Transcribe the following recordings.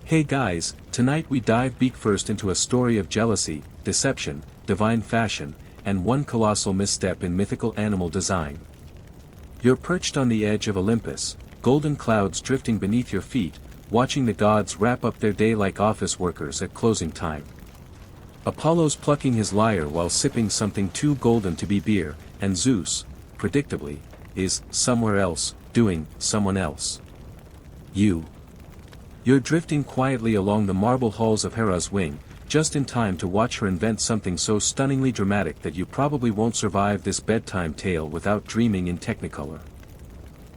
Hey guys, tonight we dive beak first into a story of jealousy, deception, divine fashion, and one colossal misstep in mythical animal design. You're perched on the edge of Olympus, golden clouds drifting beneath your feet, watching the gods wrap up their day like office workers at closing time. Apollo's plucking his lyre while sipping something too golden to be beer, and Zeus, predictably, is somewhere else, doing someone else. You're drifting quietly along the marble halls of Hera's wing, just in time to watch her invent something so stunningly dramatic that you probably won't survive this bedtime tale without dreaming in Technicolor.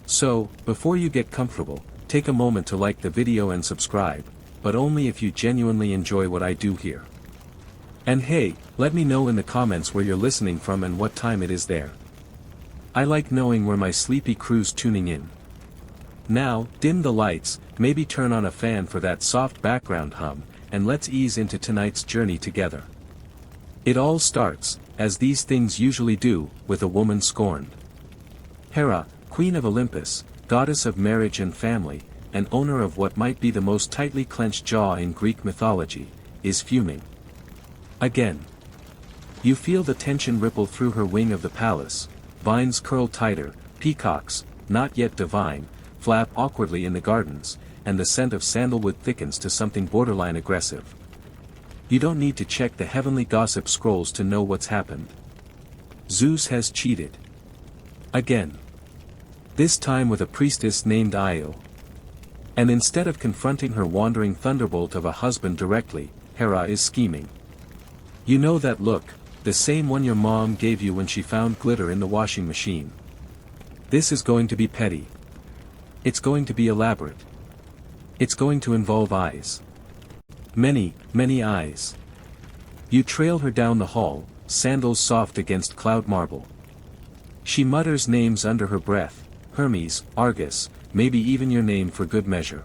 So, before you get comfortable, take a moment to like the video and subscribe, but only if you genuinely enjoy what I do here. And hey, let me know in the comments where you're listening from and what time it is there. I like knowing where my sleepy crew's tuning in. Now, dim the lights, maybe turn on a fan for that soft background hum, and let's ease into tonight's journey together. It all starts, as these things usually do, with a woman scorned. Hera, queen of Olympus, goddess of marriage and family, and owner of what might be the most tightly clenched jaw in Greek mythology, is fuming. Again. You feel the tension ripple through her wing of the palace, vines curl tighter, peacocks, not yet divine, flap awkwardly in the gardens, and the scent of sandalwood thickens to something borderline aggressive. You don't need to check the heavenly gossip scrolls to know what's happened. Zeus has cheated. Again. This time with a priestess named Io. And instead of confronting her wandering thunderbolt of a husband directly, Hera is scheming. You know that look, the same one your mom gave you when she found glitter in the washing machine. This is going to be petty. It's going to be elaborate. It's going to involve eyes. Many, many eyes. You trail her down the hall, sandals soft against cloud marble. She mutters names under her breath, Hermes, Argus, maybe even your name for good measure.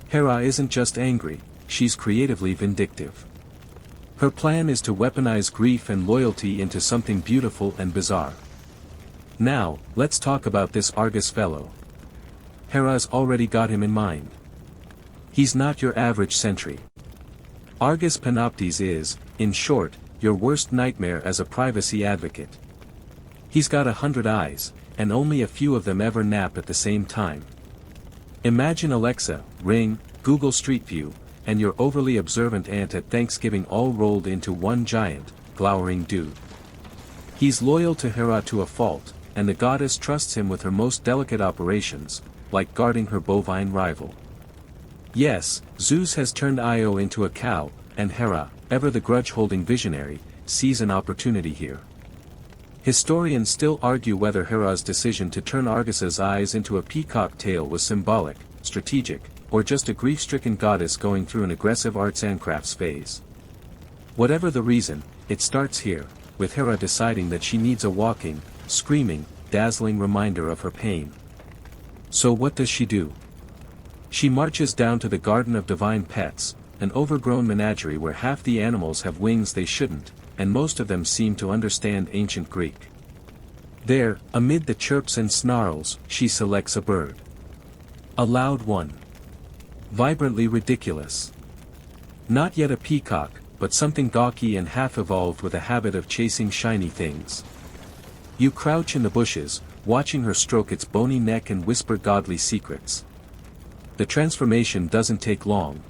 Hera isn't just angry, she's creatively vindictive. Her plan is to weaponize grief and loyalty into something beautiful and bizarre. Now, let's talk about this Argus fellow. Hera's already got him in mind. He's not your average sentry. Argus Panoptes is, in short, your worst nightmare as a privacy advocate. He's got 100 eyes, and only a few of them ever nap at the same time. Imagine Alexa, Ring, Google Street View, and your overly observant aunt at Thanksgiving all rolled into one giant, glowering dude. He's loyal to Hera to a fault, and the goddess trusts him with her most delicate operations, like guarding her bovine rival. Yes, Zeus has turned Io into a cow, and Hera, ever the grudge-holding visionary, sees an opportunity here. Historians still argue whether Hera's decision to turn Argus's eyes into a peacock tail was symbolic, strategic, or just a grief-stricken goddess going through an aggressive arts and crafts phase. Whatever the reason, it starts here, with Hera deciding that she needs a walking, screaming, dazzling reminder of her pain. So what does she do? She marches down to the Garden of Divine Pets, an overgrown menagerie where half the animals have wings they shouldn't, and most of them seem to understand ancient Greek. There, amid the chirps and snarls, she selects a bird. A loud one. Vibrantly ridiculous. Not yet a peacock, but something gawky and half-evolved with a habit of chasing shiny things. You crouch in the bushes, watching her stroke its bony neck and whisper godly secrets. The transformation doesn't take long.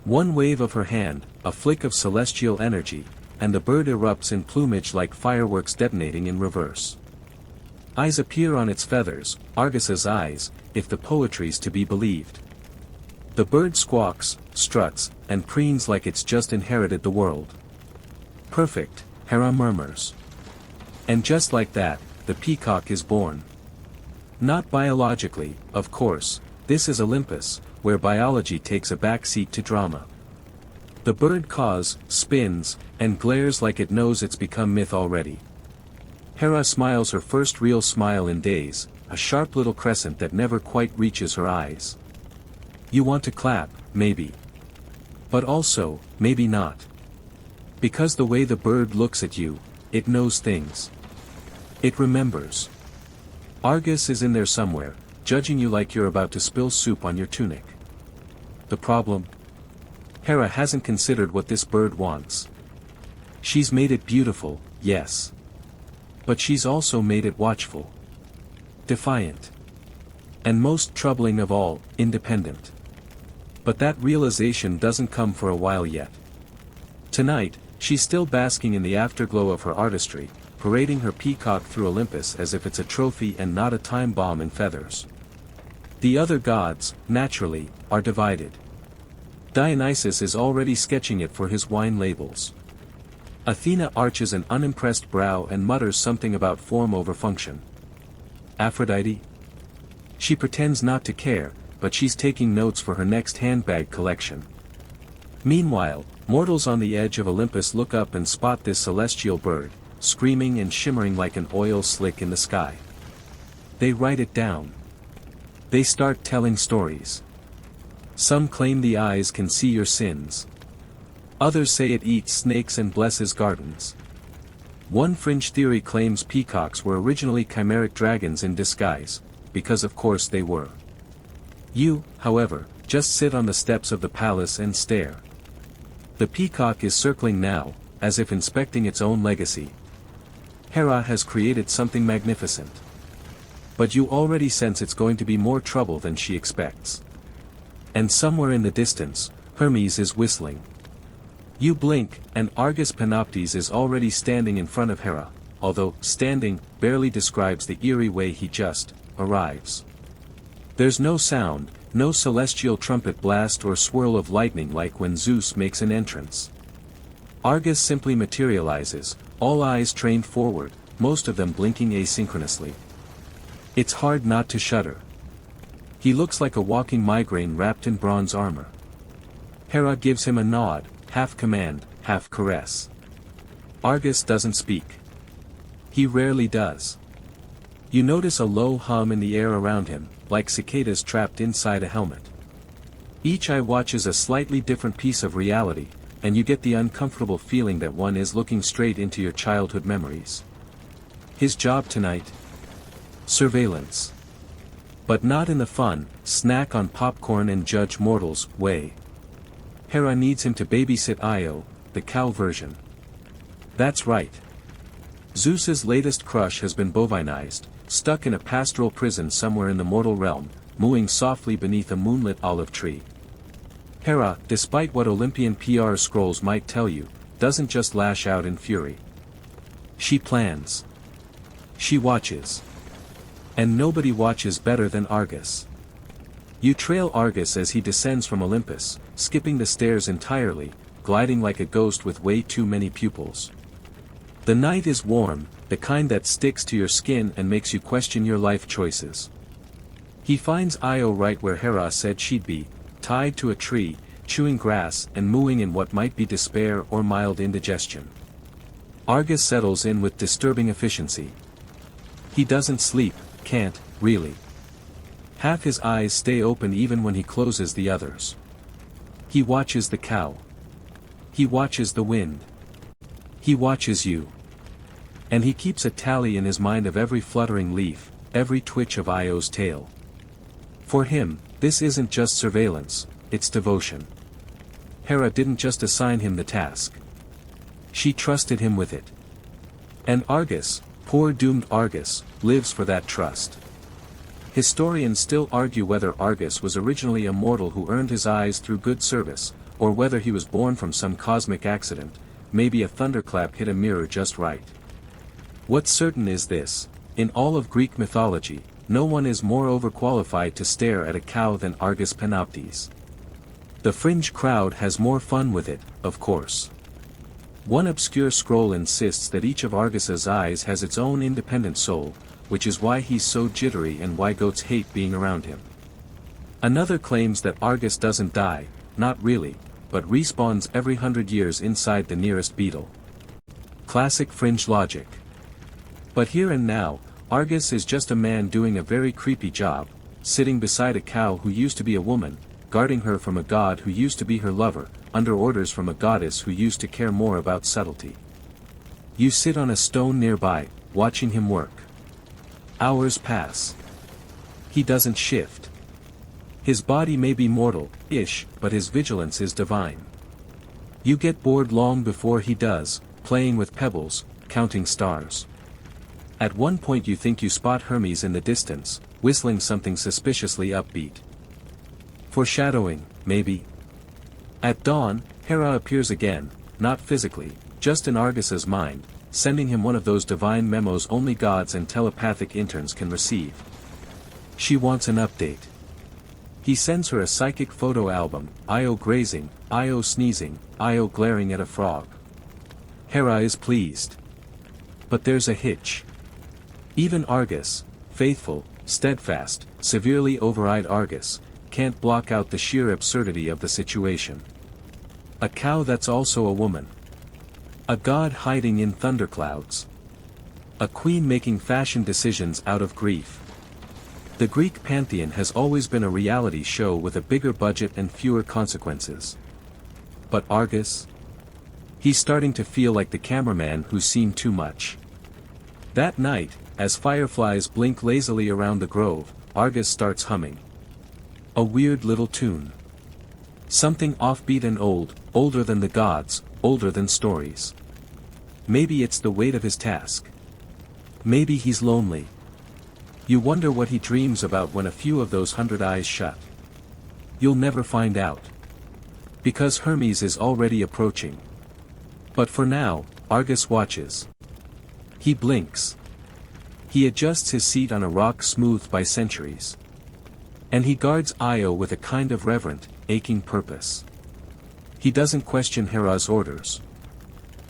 One wave of her hand, a flick of celestial energy, and the bird erupts in plumage like fireworks detonating in reverse. Eyes appear on its feathers, Argus's eyes, if the poetry's to be believed. The bird squawks, struts, and preens like it's just inherited the world. Perfect, Hera murmurs. And just like that, the peacock is born. Not biologically, of course, this is Olympus, where biology takes a backseat to drama. The bird caws, spins, and glares like it knows it's become myth already. Hera smiles her first real smile in days, a sharp little crescent that never quite reaches her eyes. You want to clap, maybe. But also, maybe not. Because the way the bird looks at you, it knows things. It remembers. Argus is in there somewhere, judging you like you're about to spill soup on your tunic. The problem? Hera hasn't considered what this bird wants. She's made it beautiful, yes. But she's also made it watchful. Defiant. And most troubling of all, independent. But that realization doesn't come for a while yet. Tonight, she's still basking in the afterglow of her artistry, parading her peacock through Olympus as if it's a trophy and not a time bomb in feathers. The other gods, naturally, are divided. Dionysus is already sketching it for his wine labels. Athena arches an unimpressed brow and mutters something about form over function. Aphrodite? She pretends not to care, but she's taking notes for her next handbag collection. Meanwhile, mortals on the edge of Olympus look up and spot this celestial bird, screaming and shimmering like an oil slick in the sky. They write it down. They start telling stories. Some claim the eyes can see your sins. Others say it eats snakes and blesses gardens. One fringe theory claims peacocks were originally chimeric dragons in disguise, because of course they were. You, however, just sit on the steps of the palace and stare. The peacock is circling now, as if inspecting its own legacy. Hera has created something magnificent. But you already sense it's going to be more trouble than she expects. And somewhere in the distance, Hermes is whistling. You blink, and Argus Panoptes is already standing in front of Hera, although standing barely describes the eerie way he just arrives. There's no sound, no celestial trumpet blast or swirl of lightning like when Zeus makes an entrance. Argus simply materializes, all eyes trained forward, most of them blinking asynchronously. It's hard not to shudder. He looks like a walking migraine wrapped in bronze armor. Hera gives him a nod, half command, half caress. Argus doesn't speak. He rarely does. You notice a low hum in the air around him, like cicadas trapped inside a helmet. Each eye watches a slightly different piece of reality, and you get the uncomfortable feeling that one is looking straight into your childhood memories. His job tonight? Surveillance. But not in the fun, snack on popcorn and judge mortals way. Hera needs him to babysit Io, the cow version. That's right. Zeus's latest crush has been bovinized, stuck in a pastoral prison somewhere in the mortal realm, mooing softly beneath a moonlit olive tree. Hera, despite what Olympian PR scrolls might tell you, doesn't just lash out in fury. She plans. She watches. And nobody watches better than Argus. You trail Argus as he descends from Olympus, skipping the stairs entirely, gliding like a ghost with way too many pupils. The night is warm, the kind that sticks to your skin and makes you question your life choices. He finds Io right where Hera said she'd be, tied to a tree, chewing grass and mooing in what might be despair or mild indigestion. Argus settles in with disturbing efficiency. He doesn't sleep, can't, really. Half his eyes stay open even when he closes the others. He watches the cow. He watches the wind. He watches you. And he keeps a tally in his mind of every fluttering leaf, every twitch of Io's tail. For him, this isn't just surveillance, it's devotion. Hera didn't just assign him the task. She trusted him with it. And Argus, poor doomed Argus, lives for that trust. Historians still argue whether Argus was originally a mortal who earned his eyes through good service, or whether he was born from some cosmic accident, maybe a thunderclap hit a mirror just right. What's certain is this: in all of Greek mythology, no one is more overqualified to stare at a cow than Argus Panoptes. The fringe crowd has more fun with it, of course. One obscure scroll insists that each of Argus's eyes has its own independent soul, which is why he's so jittery and why goats hate being around him. Another claims that Argus doesn't die, not really, but respawns every 100 years inside the nearest beetle. Classic fringe logic. But here and now, Argus is just a man doing a very creepy job, sitting beside a cow who used to be a woman, guarding her from a god who used to be her lover, under orders from a goddess who used to care more about subtlety. You sit on a stone nearby, watching him work. Hours pass. He doesn't shift. His body may be mortal-ish, but his vigilance is divine. You get bored long before he does, playing with pebbles, counting stars. At one point you think you spot Hermes in the distance, whistling something suspiciously upbeat. Foreshadowing, maybe. At dawn, Hera appears again, not physically, just in Argus's mind, sending him one of those divine memos only gods and telepathic interns can receive. She wants an update. He sends her a psychic photo album, Io grazing, Io sneezing, Io glaring at a frog. Hera is pleased. But there's a hitch. Even Argus, faithful, steadfast, severely over-eyed Argus, can't block out the sheer absurdity of the situation. A cow that's also a woman. A god hiding in thunderclouds. A queen making fashion decisions out of grief. The Greek pantheon has always been a reality show with a bigger budget and fewer consequences. But Argus? He's starting to feel like the cameraman who's seen too much. That night, as fireflies blink lazily around the grove, Argus starts humming. A weird little tune. Something offbeat and old, older than the gods, older than stories. Maybe it's the weight of his task. Maybe he's lonely. You wonder what he dreams about when a few of those 100 eyes shut. You'll never find out. Because Hermes is already approaching. But for now, Argus watches. He blinks. He adjusts his seat on a rock smoothed by centuries. And he guards Io with a kind of reverent, aching purpose. He doesn't question Hera's orders.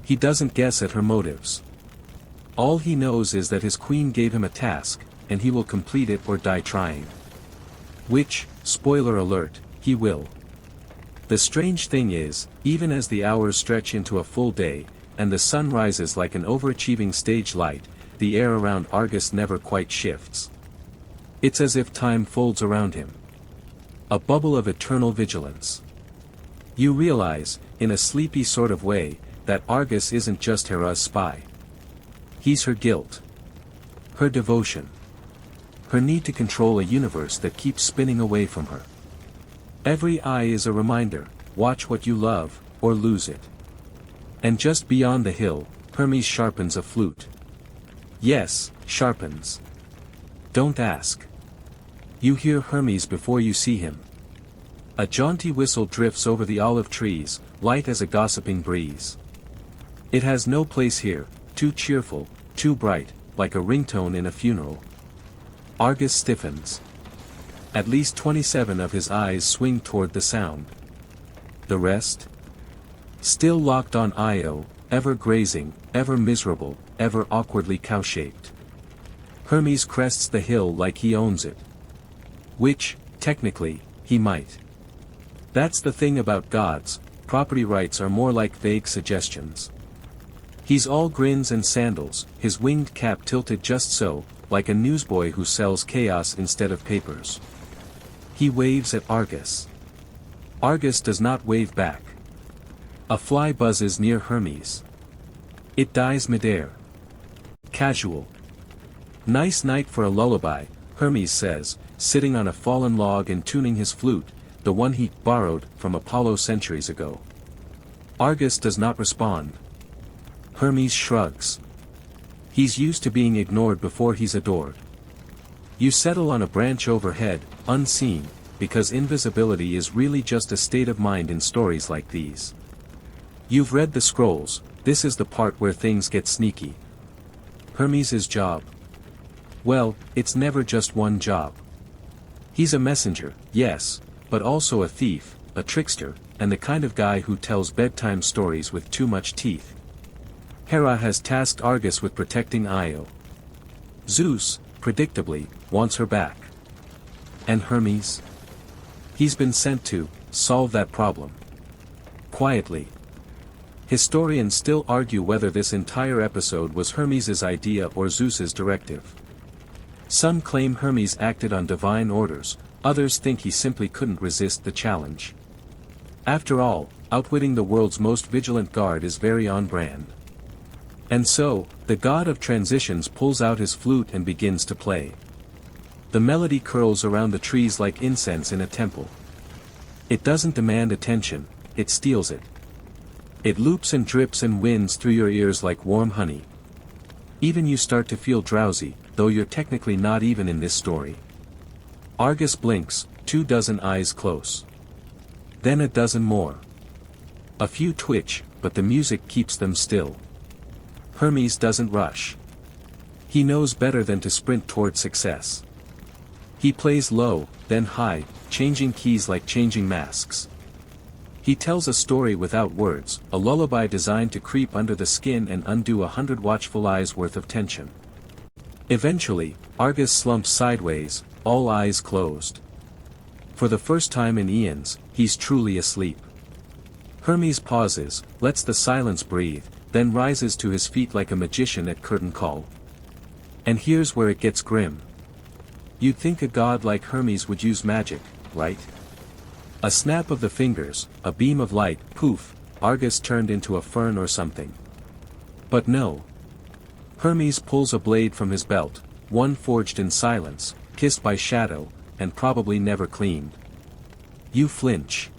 He doesn't guess at her motives. All he knows is that his queen gave him a task, and he will complete it or die trying. Which, spoiler alert, he will. The strange thing is, even as the hours stretch into a full day, and the sun rises like an overachieving stage light, the air around Argus never quite shifts. It's as if time folds around him. A bubble of eternal vigilance. You realize, in a sleepy sort of way, that Argus isn't just Hera's spy. He's her guilt. Her devotion. Her need to control a universe that keeps spinning away from her. Every eye is a reminder, watch what you love, or lose it. And just beyond the hill, Hermes sharpens a flute. Yes, sharpens. Don't ask. You hear Hermes before you see him. A jaunty whistle drifts over the olive trees, light as a gossiping breeze. It has no place here, too cheerful, too bright, like a ringtone in a funeral. Argus stiffens. At least 27 of his eyes swing toward the sound. The rest? Still locked on Io, ever grazing, ever miserable, ever awkwardly cow-shaped. Hermes crests the hill like he owns it. Which, technically, he might. That's the thing about gods, property rights are more like vague suggestions. He's all grins and sandals, his winged cap tilted just so, like a newsboy who sells chaos instead of papers. He waves at Argus. Argus does not wave back. A fly buzzes near Hermes. It dies midair. Casual. Nice night for a lullaby, Hermes says, sitting on a fallen log and tuning his flute, the one he borrowed from Apollo centuries ago. Argus does not respond. Hermes shrugs. He's used to being ignored before he's adored. You settle on a branch overhead, unseen, because invisibility is really just a state of mind in stories like these. You've read the scrolls, this is the part where things get sneaky. Hermes' job. Well, it's never just one job. He's a messenger, yes, but also a thief, a trickster, and the kind of guy who tells bedtime stories with too much teeth. Hera has tasked Argus with protecting Io. Zeus, predictably, wants her back. And Hermes? He's been sent to solve that problem. Quietly. Historians still argue whether this entire episode was Hermes' idea or Zeus's directive. Some claim Hermes acted on divine orders, others think he simply couldn't resist the challenge. After all, outwitting the world's most vigilant guard is very on brand. And so, the god of transitions pulls out his flute and begins to play. The melody curls around the trees like incense in a temple. It doesn't demand attention, it steals it. It loops and drips and winds through your ears like warm honey. Even you start to feel drowsy, though you're technically not even in this story. Argus blinks, 24 eyes close. Then a dozen more. A few twitch, but the music keeps them still. Hermes doesn't rush. He knows better than to sprint toward success. He plays low, then high, changing keys like changing masks. He tells a story without words, a lullaby designed to creep under the skin and undo 100 watchful eyes worth of tension. Eventually, Argus slumps sideways, all eyes closed. For the first time in eons, he's truly asleep. Hermes pauses, lets the silence breathe, then rises to his feet like a magician at curtain call. And here's where it gets grim. You'd think a god like Hermes would use magic, right? A snap of the fingers, a beam of light, poof, Argus turned into a fern or something. But no. Hermes pulls a blade from his belt, one forged in silence, kissed by shadow, and probably never cleaned. You flinch.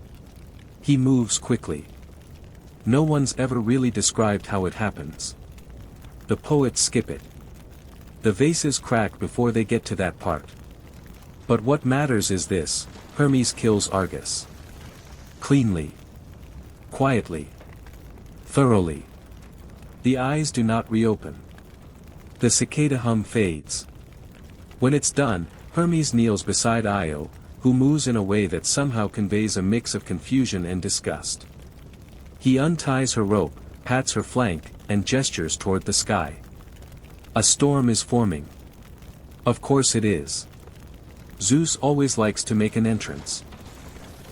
He moves quickly. No one's ever really described how it happens. The poets skip it. The vases crack before they get to that part. But what matters is this: Hermes kills Argus. Cleanly. Quietly. Thoroughly. The eyes do not reopen. The cicada hum fades. When it's done, Hermes kneels beside Io, who moves in a way that somehow conveys a mix of confusion and disgust. He unties her rope, pats her flank, and gestures toward the sky. A storm is forming. Of course it is. Zeus always likes to make an entrance.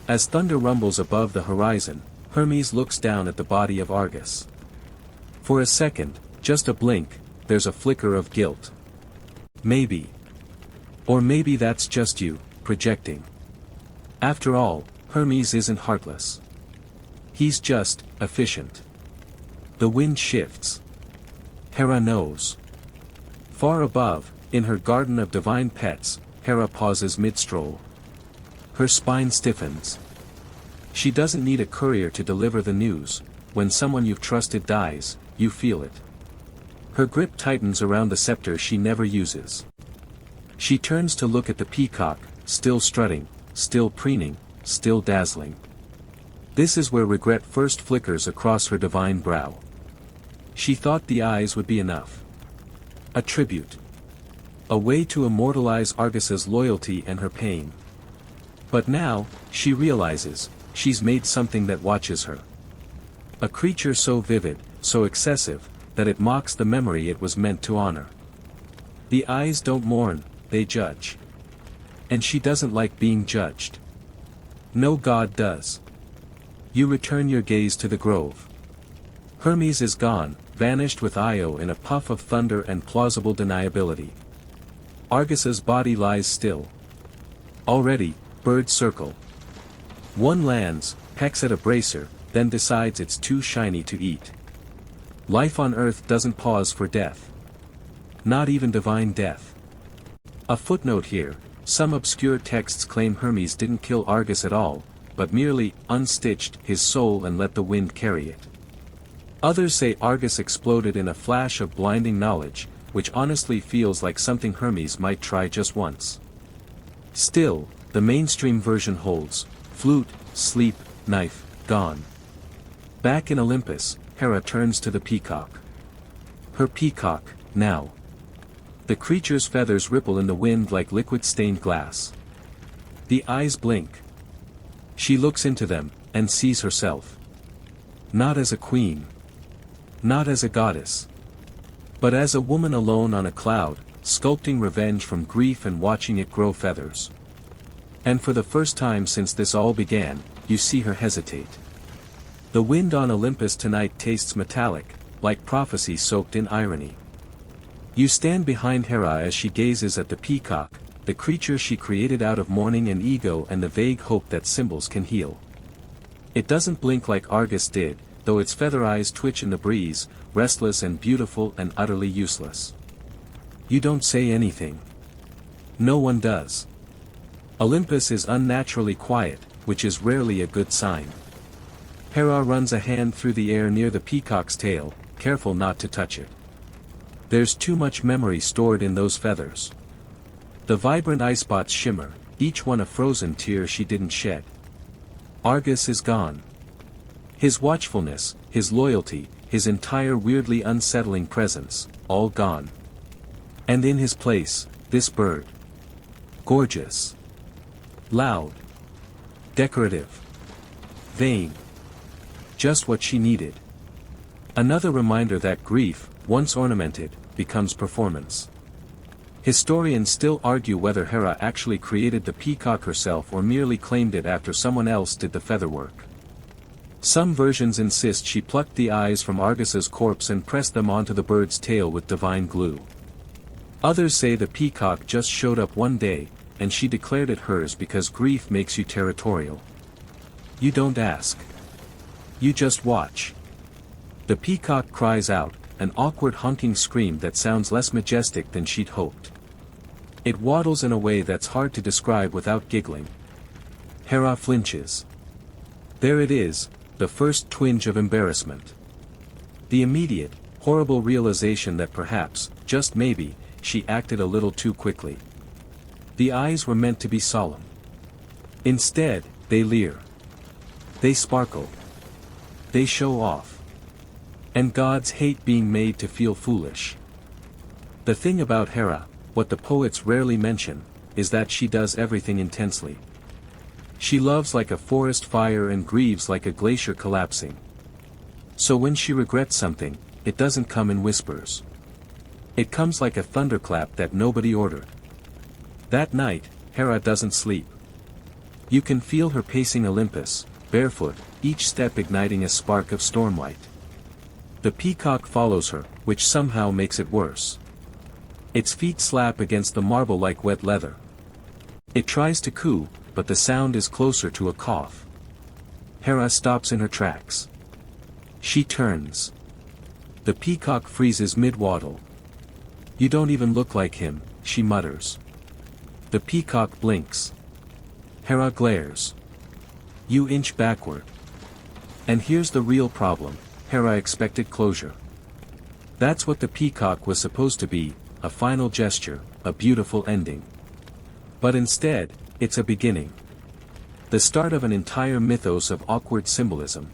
As thunder rumbles above the horizon, Hermes looks down at the body of Argus. For a second, just a blink, there's a flicker of guilt. Maybe. Or maybe that's just you, projecting. After all, Hermes isn't heartless. He's just efficient. The wind shifts. Hera knows. Far above, in her garden of divine pets, Hera pauses mid-stroll. Her spine stiffens. She doesn't need a courier to deliver the news. When someone you've trusted dies, you feel it. Her grip tightens around the scepter she never uses. She turns to look at the peacock, still strutting, still preening, still dazzling. This is where regret first flickers across her divine brow. She thought the eyes would be enough. A tribute. A way to immortalize Argus's loyalty and her pain. But now, she realizes, she's made something that watches her. A creature so vivid, so excessive, that it mocks the memory it was meant to honor. The eyes don't mourn, they judge. And she doesn't like being judged. No god does. You return your gaze to the grove. Hermes is gone, vanished with Io in a puff of thunder and plausible deniability. Argus's body lies still. Already, birds circle. One lands, pecks at a bracer, then decides it's too shiny to eat. Life on Earth doesn't pause for death. Not even divine death. A footnote here: some obscure texts claim Hermes didn't kill Argus at all, but merely unstitched his soul and let the wind carry it. Others say Argus exploded in a flash of blinding knowledge, which honestly feels like something Hermes might try just once. Still, the mainstream version holds: flute, sleep, knife, gone. Back in Olympus, Hera turns to the peacock. Her peacock, now. The creature's feathers ripple in the wind like liquid stained glass. The eyes blink. She looks into them, and sees herself. Not as a queen. Not as a goddess. But as a woman alone on a cloud, sculpting revenge from grief and watching it grow feathers. And for the first time since this all began, you see her hesitate. The wind on Olympus tonight tastes metallic, like prophecy soaked in irony. You stand behind Hera as she gazes at the peacock, the creature she created out of mourning and ego and the vague hope that symbols can heal. It doesn't blink like Argus did, though its feather eyes twitch in the breeze, restless and beautiful and utterly useless. You don't say anything. No one does. Olympus is unnaturally quiet, which is rarely a good sign. Hera runs a hand through the air near the peacock's tail, careful not to touch it. There's too much memory stored in those feathers. The vibrant eye spots shimmer, each one a frozen tear she didn't shed. Argus is gone. His watchfulness, his loyalty, his entire weirdly unsettling presence, all gone. And in his place, this bird. Gorgeous. Loud. Decorative. Vain. Just what she needed. Another reminder that grief, once ornamented, becomes performance. Historians still argue whether Hera actually created the peacock herself or merely claimed it after someone else did the featherwork. Some versions insist she plucked the eyes from Argus's corpse and pressed them onto the bird's tail with divine glue. Others say the peacock just showed up one day, and she declared it hers because grief makes you territorial. You don't ask. You just watch. The peacock cries out, an awkward honking scream that sounds less majestic than she'd hoped. It waddles in a way that's hard to describe without giggling. Hera flinches. There it is, the first twinge of embarrassment. The immediate, horrible realization that perhaps, just maybe, she acted a little too quickly. The eyes were meant to be solemn. Instead, they leer. They sparkle. They show off. And gods hate being made to feel foolish. The thing about Hera, what the poets rarely mention, is that she does everything intensely. She loves like a forest fire and grieves like a glacier collapsing. So when she regrets something, it doesn't come in whispers. It comes like a thunderclap that nobody ordered. That night, Hera doesn't sleep. You can feel her pacing Olympus, barefoot, each step igniting a spark of stormlight. The peacock follows her, which somehow makes it worse. Its feet slap against the marble like wet leather. It tries to coo, but the sound is closer to a cough. Hera stops in her tracks. She turns. The peacock freezes mid-waddle. You don't even look like him, she mutters. The peacock blinks. Hera glares. You inch backward. And here's the real problem. Hera expected closure. That's what the peacock was supposed to be, a final gesture, a beautiful ending. But instead, it's a beginning. The start of an entire mythos of awkward symbolism.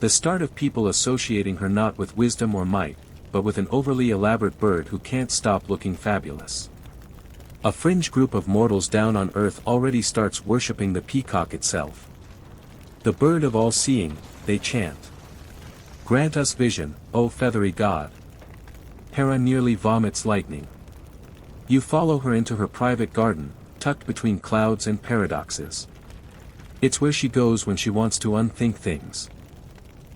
The start of people associating her not with wisdom or might, but with an overly elaborate bird who can't stop looking fabulous. A fringe group of mortals down on Earth already starts worshipping the peacock itself. The bird of all seeing, they chant. Grant us vision, O feathery god. Hera nearly vomits lightning. You follow her into her private garden, tucked between clouds and paradoxes. It's where she goes when she wants to unthink things.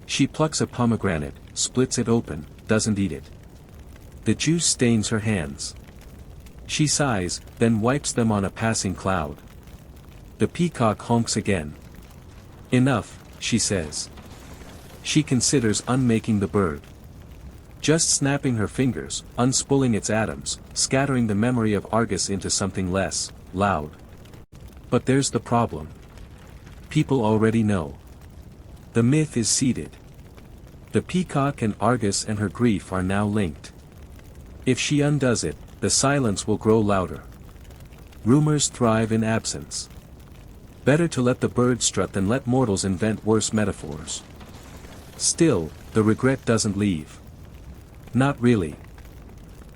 She plucks a pomegranate, splits it open, doesn't eat it. The juice stains her hands. She sighs, then wipes them on a passing cloud. The peacock honks again. Enough, she says. She considers unmaking the bird. Just snapping her fingers, unspooling its atoms, scattering the memory of Argus into something less loud. But there's the problem. People already know. The myth is seeded. The peacock and Argus and her grief are now linked. If she undoes it, the silence will grow louder. Rumors thrive in absence. Better to let the bird strut than let mortals invent worse metaphors. Still, the regret doesn't leave. Not really.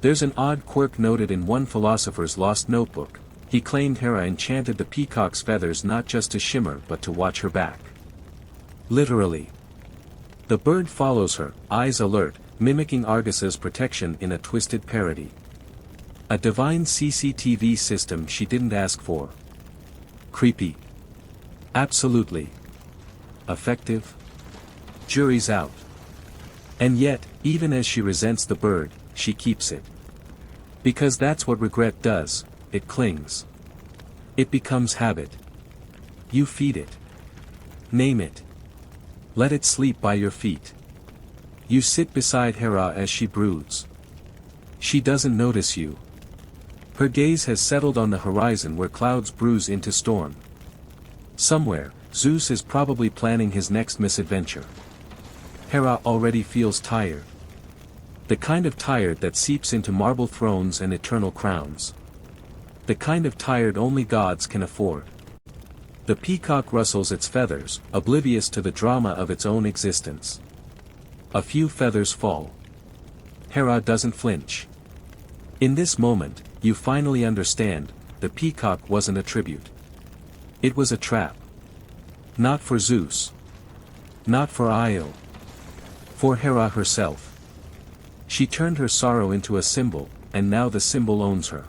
There's an odd quirk noted in one philosopher's lost notebook. He claimed Hera enchanted the peacock's feathers not just to shimmer but to watch her back. Literally. The bird follows her, eyes alert, mimicking Argus's protection in a twisted parody. A divine CCTV system she didn't ask for. Creepy. Absolutely. Effective. Jury's out. And yet, even as she resents the bird, she keeps it. Because that's what regret does, it clings. It becomes habit. You feed it. Name it. Let it sleep by your feet. You sit beside Hera as she broods. She doesn't notice you. Her gaze has settled on the horizon where clouds bruise into storm. Somewhere, Zeus is probably planning his next misadventure. Hera already feels tired. The kind of tired that seeps into marble thrones and eternal crowns. The kind of tired only gods can afford. The peacock rustles its feathers, oblivious to the drama of its own existence. A few feathers fall. Hera doesn't flinch. In this moment, you finally understand, the peacock wasn't a tribute. It was a trap. Not for Zeus. Not for Io. For Hera herself. She turned her sorrow into a symbol, and now the symbol owns her.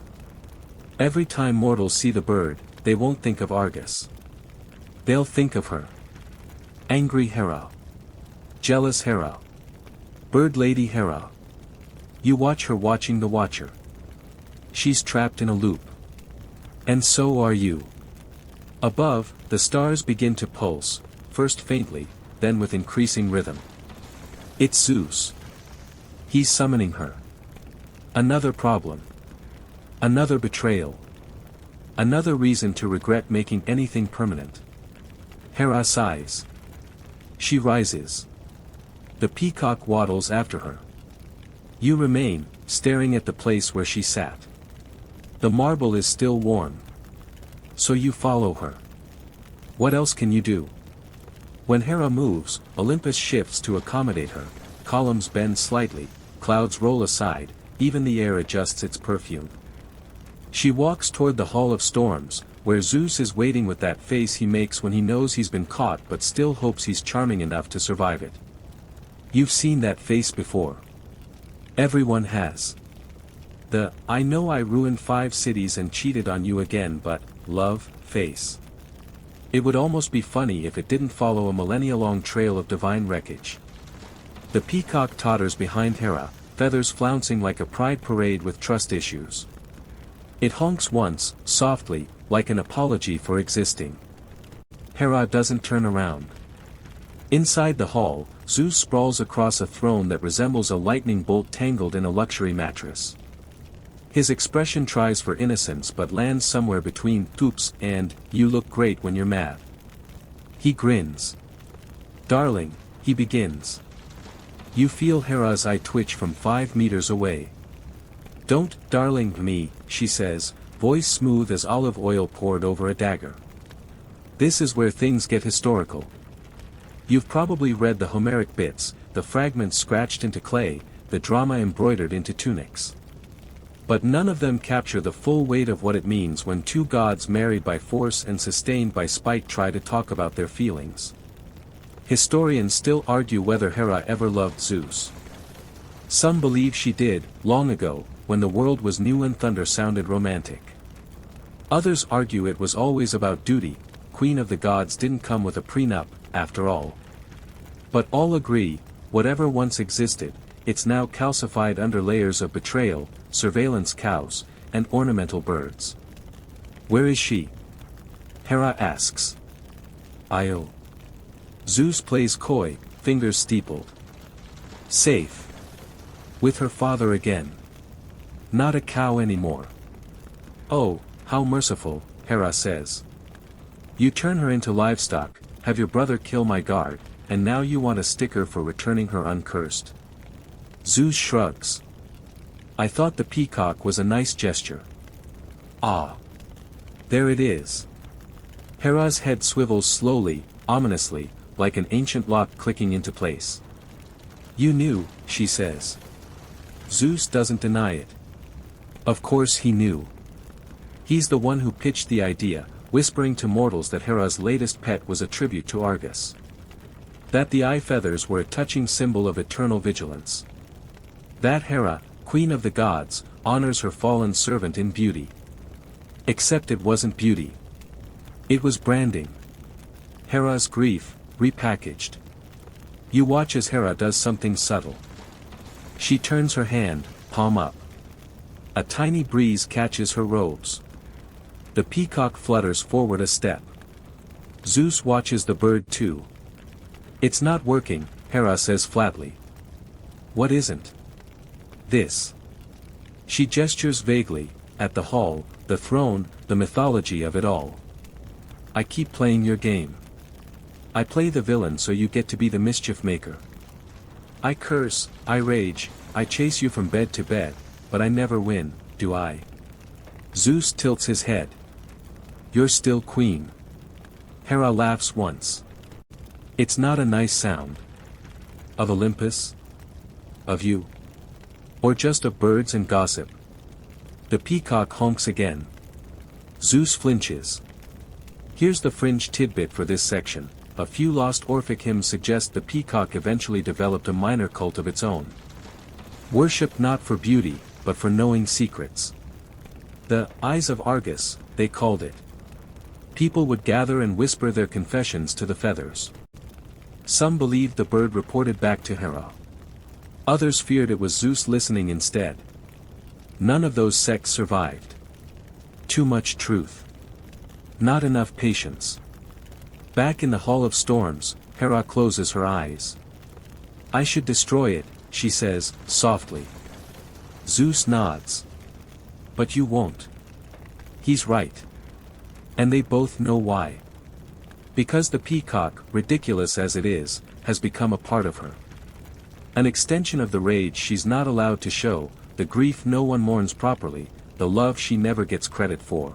Every time mortals see the bird, they won't think of Argus. They'll think of her. Angry Hera. Jealous Hera. Bird Lady Hera. You watch her watching the watcher. She's trapped in a loop. And so are you. Above, the stars begin to pulse, first faintly, then with increasing rhythm. It's Zeus. He's summoning her. Another problem. Another betrayal. Another reason to regret making anything permanent. Hera sighs. She rises. The peacock waddles after her. You remain, staring at the place where she sat. The marble is still warm. So you follow her. What else can you do? When Hera moves, Olympus shifts to accommodate her, columns bend slightly, clouds roll aside, even the air adjusts its perfume. She walks toward the Hall of Storms, where Zeus is waiting with that face he makes when he knows he's been caught but still hopes he's charming enough to survive it. You've seen that face before. Everyone has. The, I know I ruined 5 cities and cheated on you again but, love, face. It would almost be funny if it didn't follow a millennia-long trail of divine wreckage. The peacock totters behind Hera, feathers flouncing like a pride parade with trust issues. It honks once, softly, like an apology for existing. Hera doesn't turn around. Inside the hall, Zeus sprawls across a throne that resembles a lightning bolt tangled in a luxury mattress. His expression tries for innocence but lands somewhere between "oops" and "you look great when you're mad." He grins. "Darling," he begins. You feel Hera's eye twitch from 5 meters away. "Don't, darling me," she says, voice smooth as olive oil poured over a dagger. This is where things get historical. You've probably read the Homeric bits, the fragments scratched into clay, the drama embroidered into tunics. But none of them capture the full weight of what it means when 2 gods married by force and sustained by spite try to talk about their feelings. Historians still argue whether Hera ever loved Zeus. Some believe she did, long ago, when the world was new and thunder sounded romantic. Others argue it was always about duty, Queen of the Gods didn't come with a prenup, after all. But all agree, whatever once existed, it's now calcified under layers of betrayal, surveillance cows, and ornamental birds. Where is she? Hera asks. Io. Zeus plays coy, fingers steepled. Safe. With her father again. Not a cow anymore. Oh, how merciful, Hera says. You turn her into livestock, have your brother kill my guard, and now you want a sticker for returning her uncursed. Zeus shrugs. I thought the peacock was a nice gesture. Ah. There it is. Hera's head swivels slowly, ominously, like an ancient lock clicking into place. You knew, she says. Zeus doesn't deny it. Of course he knew. He's the one who pitched the idea, whispering to mortals that Hera's latest pet was a tribute to Argus. That the eye feathers were a touching symbol of eternal vigilance. That Hera, Queen of the Gods, honors her fallen servant in beauty. Except it wasn't beauty. It was branding. Hera's grief, repackaged. You watch as Hera does something subtle. She turns her hand, palm up. A tiny breeze catches her robes. The peacock flutters forward a step. Zeus watches the bird too. It's not working, Hera says flatly. What isn't? This. She gestures vaguely, at the hall, the throne, the mythology of it all. I keep playing your game. I play the villain so you get to be the mischief maker. I curse, I rage, I chase you from bed to bed, but I never win, do I? Zeus tilts his head. You're still queen. Hera laughs once. It's not a nice sound. Of Olympus? Of you? Or just of birds and gossip? The peacock honks again. Zeus flinches. Here's the fringe tidbit for this section. A few lost Orphic hymns suggest the peacock eventually developed a minor cult of its own. Worshipped not for beauty, but for knowing secrets. The eyes of Argus, they called it. People would gather and whisper their confessions to the feathers. Some believed the bird reported back to Hera. Others feared it was Zeus listening instead. None of those sects survived. Too much truth. Not enough patience. Back in the Hall of Storms, Hera closes her eyes. I should destroy it, she says, softly. Zeus nods. But you won't. He's right. And they both know why. Because the peacock, ridiculous as it is, has become a part of her. An extension of the rage she's not allowed to show, the grief no one mourns properly, the love she never gets credit for.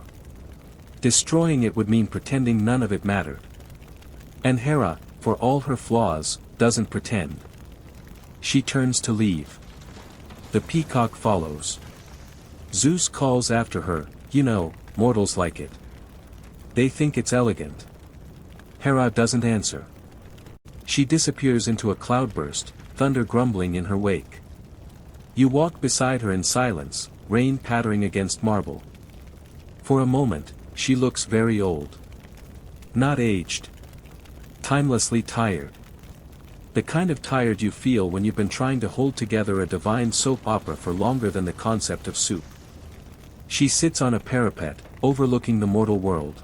Destroying it would mean pretending none of it mattered. And Hera, for all her flaws, doesn't pretend. She turns to leave. The peacock follows. Zeus calls after her, you know, mortals like it. They think it's elegant. Hera doesn't answer. She disappears into a cloudburst, thunder grumbling in her wake. You walk beside her in silence, rain pattering against marble. For a moment, she looks very old. Not aged. Timelessly tired. The kind of tired you feel when you've been trying to hold together a divine soap opera for longer than the concept of soup. She sits on a parapet, overlooking the mortal world.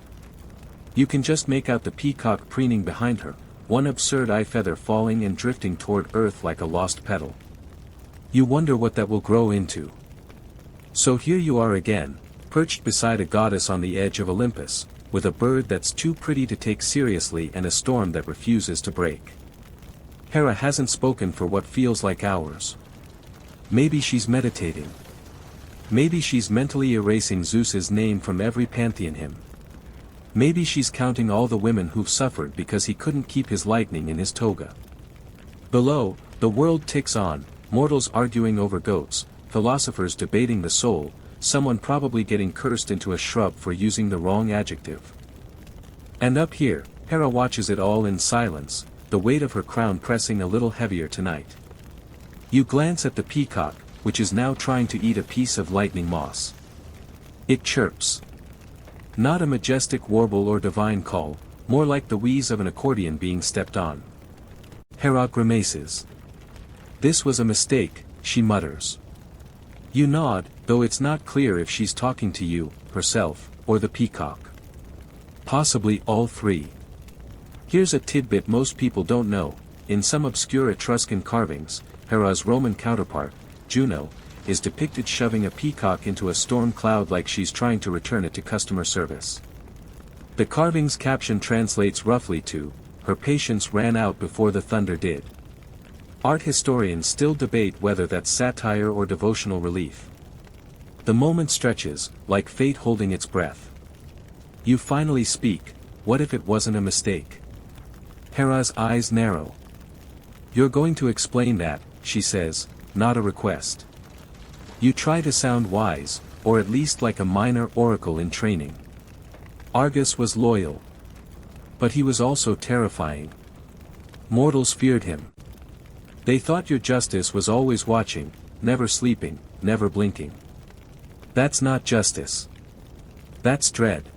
You can just make out the peacock preening behind her, one absurd eye feather falling and drifting toward earth like a lost petal. You wonder what that will grow into. So here you are again, perched beside a goddess on the edge of Olympus, with a bird that's too pretty to take seriously and a storm that refuses to break. Hera hasn't spoken for what feels like hours. Maybe she's meditating. Maybe she's mentally erasing Zeus's name from every pantheon hymn. Maybe she's counting all the women who've suffered because he couldn't keep his lightning in his toga. Below, the world ticks on, mortals arguing over goats, philosophers debating the soul, someone probably getting cursed into a shrub for using the wrong adjective. And up here, Hera watches it all in silence, the weight of her crown pressing a little heavier tonight. You glance at the peacock, which is now trying to eat a piece of lightning moss. It chirps. Not a majestic warble or divine call, more like the wheeze of an accordion being stepped on. Hera grimaces. This was a mistake, she mutters. You nod, though it's not clear if she's talking to you, herself, or the peacock. Possibly all three. Here's a tidbit most people don't know. In some obscure Etruscan carvings, Hera's Roman counterpart, Juno, is depicted shoving a peacock into a storm cloud like she's trying to return it to customer service. The carving's caption translates roughly to, "Her patience ran out before the thunder did." Art historians still debate whether that's satire or devotional relief. The moment stretches, like fate holding its breath. You finally speak, what if it wasn't a mistake? Hera's eyes narrow. You're going to explain that, she says, not a request. You try to sound wise, or at least like a minor oracle in training. Argus was loyal. But he was also terrifying. Mortals feared him. They thought your justice was always watching, never sleeping, never blinking. That's not justice. That's dread.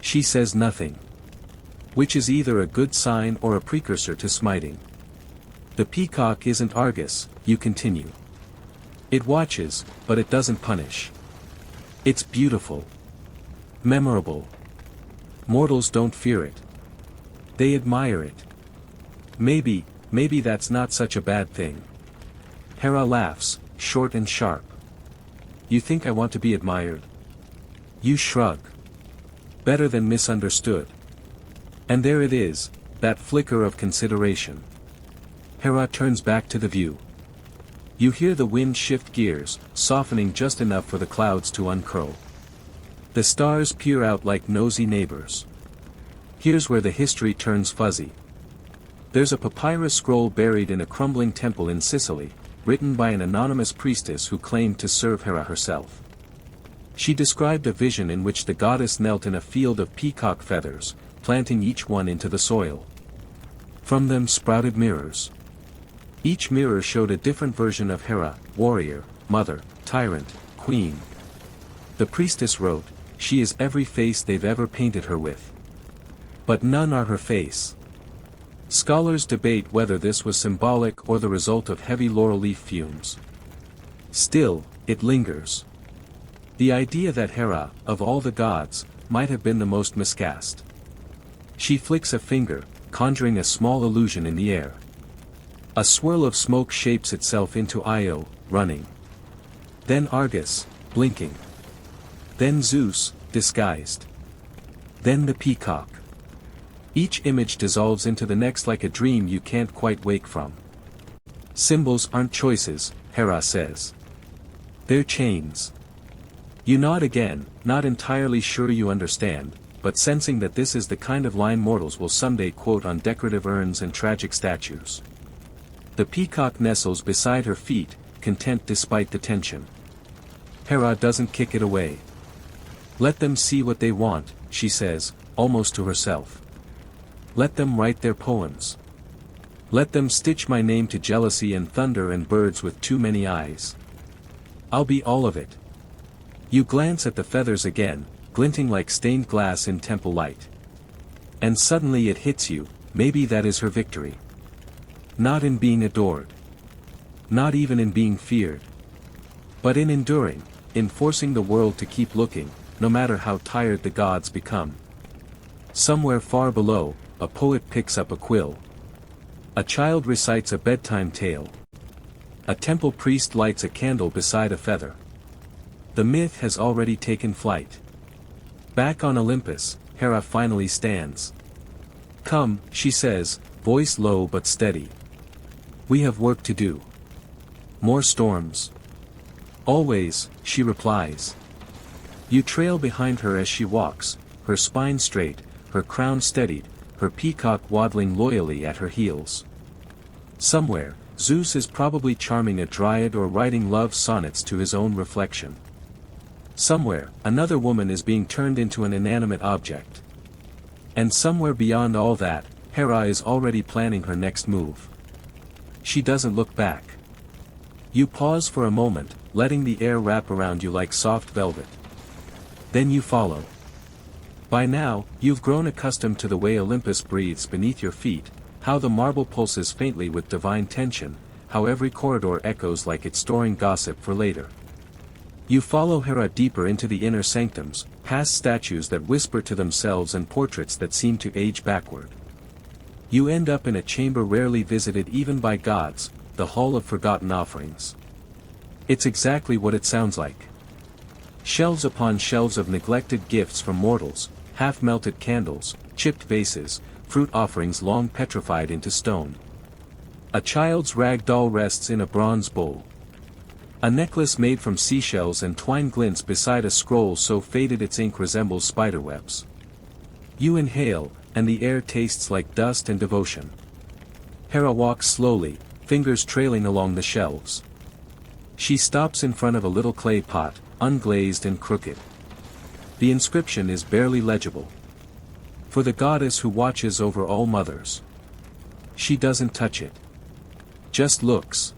She says nothing. Which is either a good sign or a precursor to smiting. The peacock isn't Argus, you continue. It watches, but it doesn't punish. It's beautiful. Memorable. Mortals don't fear it. They admire it. Maybe that's not such a bad thing. Hera laughs, short and sharp. You think I want to be admired? You shrug. Better than misunderstood. And there it is, that flicker of consideration. Hera turns back to the view. You hear the wind shift gears, softening just enough for the clouds to uncurl. The stars peer out like nosy neighbors. Here's where the history turns fuzzy. There's a papyrus scroll buried in a crumbling temple in Sicily, written by an anonymous priestess who claimed to serve Hera herself. She described a vision in which the goddess knelt in a field of peacock feathers, planting each one into the soil. From them sprouted mirrors. Each mirror showed a different version of Hera, warrior, mother, tyrant, queen. The priestess wrote, "She is every face they've ever painted her with. But none are her face." Scholars debate whether this was symbolic or the result of heavy laurel leaf fumes. Still, it lingers. The idea that Hera, of all the gods, might have been the most miscast. She flicks a finger, conjuring a small illusion in the air. A swirl of smoke shapes itself into Io, running. Then Argus, blinking. Then Zeus, disguised. Then the peacock. Each image dissolves into the next like a dream you can't quite wake from. Symbols aren't choices, Hera says. They're chains. You nod again, not entirely sure you understand, but sensing that this is the kind of line mortals will someday quote on decorative urns and tragic statues. The peacock nestles beside her feet, content despite the tension. Hera doesn't kick it away. Let them see what they want, she says, almost to herself. Let them write their poems. Let them stitch my name to jealousy and thunder and birds with too many eyes. I'll be all of it. You glance at the feathers again, glinting like stained glass in temple light. And suddenly it hits you, maybe that is her victory. Not in being adored. Not even in being feared. But in enduring, in forcing the world to keep looking, no matter how tired the gods become. Somewhere far below, a poet picks up a quill. A child recites a bedtime tale. A temple priest lights a candle beside a feather. The myth has already taken flight. Back on Olympus, Hera finally stands. Come, she says, voice low but steady. We have work to do. More storms. Always, she replies. You trail behind her as she walks, her spine straight, her crown steadied, her peacock waddling loyally at her heels. Somewhere, Zeus is probably charming a dryad or writing love sonnets to his own reflection. Somewhere, another woman is being turned into an inanimate object. And somewhere beyond all that, Hera is already planning her next move. She doesn't look back. You pause for a moment, letting the air wrap around you like soft velvet. Then you follow. By now, you've grown accustomed to the way Olympus breathes beneath your feet, how the marble pulses faintly with divine tension, how every corridor echoes like it's storing gossip for later. You follow Hera deeper into the inner sanctums, past statues that whisper to themselves and portraits that seem to age backward. You end up in a chamber rarely visited even by gods, the hall of forgotten offerings. It's exactly what it sounds like. Shelves upon shelves of neglected gifts from mortals, half-melted candles, chipped vases, fruit offerings long petrified into stone. A child's rag doll rests in a bronze bowl. A necklace made from seashells and twine glints beside a scroll so faded its ink resembles spiderwebs. You inhale, and the air tastes like dust and devotion. Hera walks slowly, fingers trailing along the shelves. She stops in front of a little clay pot, unglazed and crooked. The inscription is barely legible. For the goddess who watches over all mothers. She doesn't touch it. Just looks.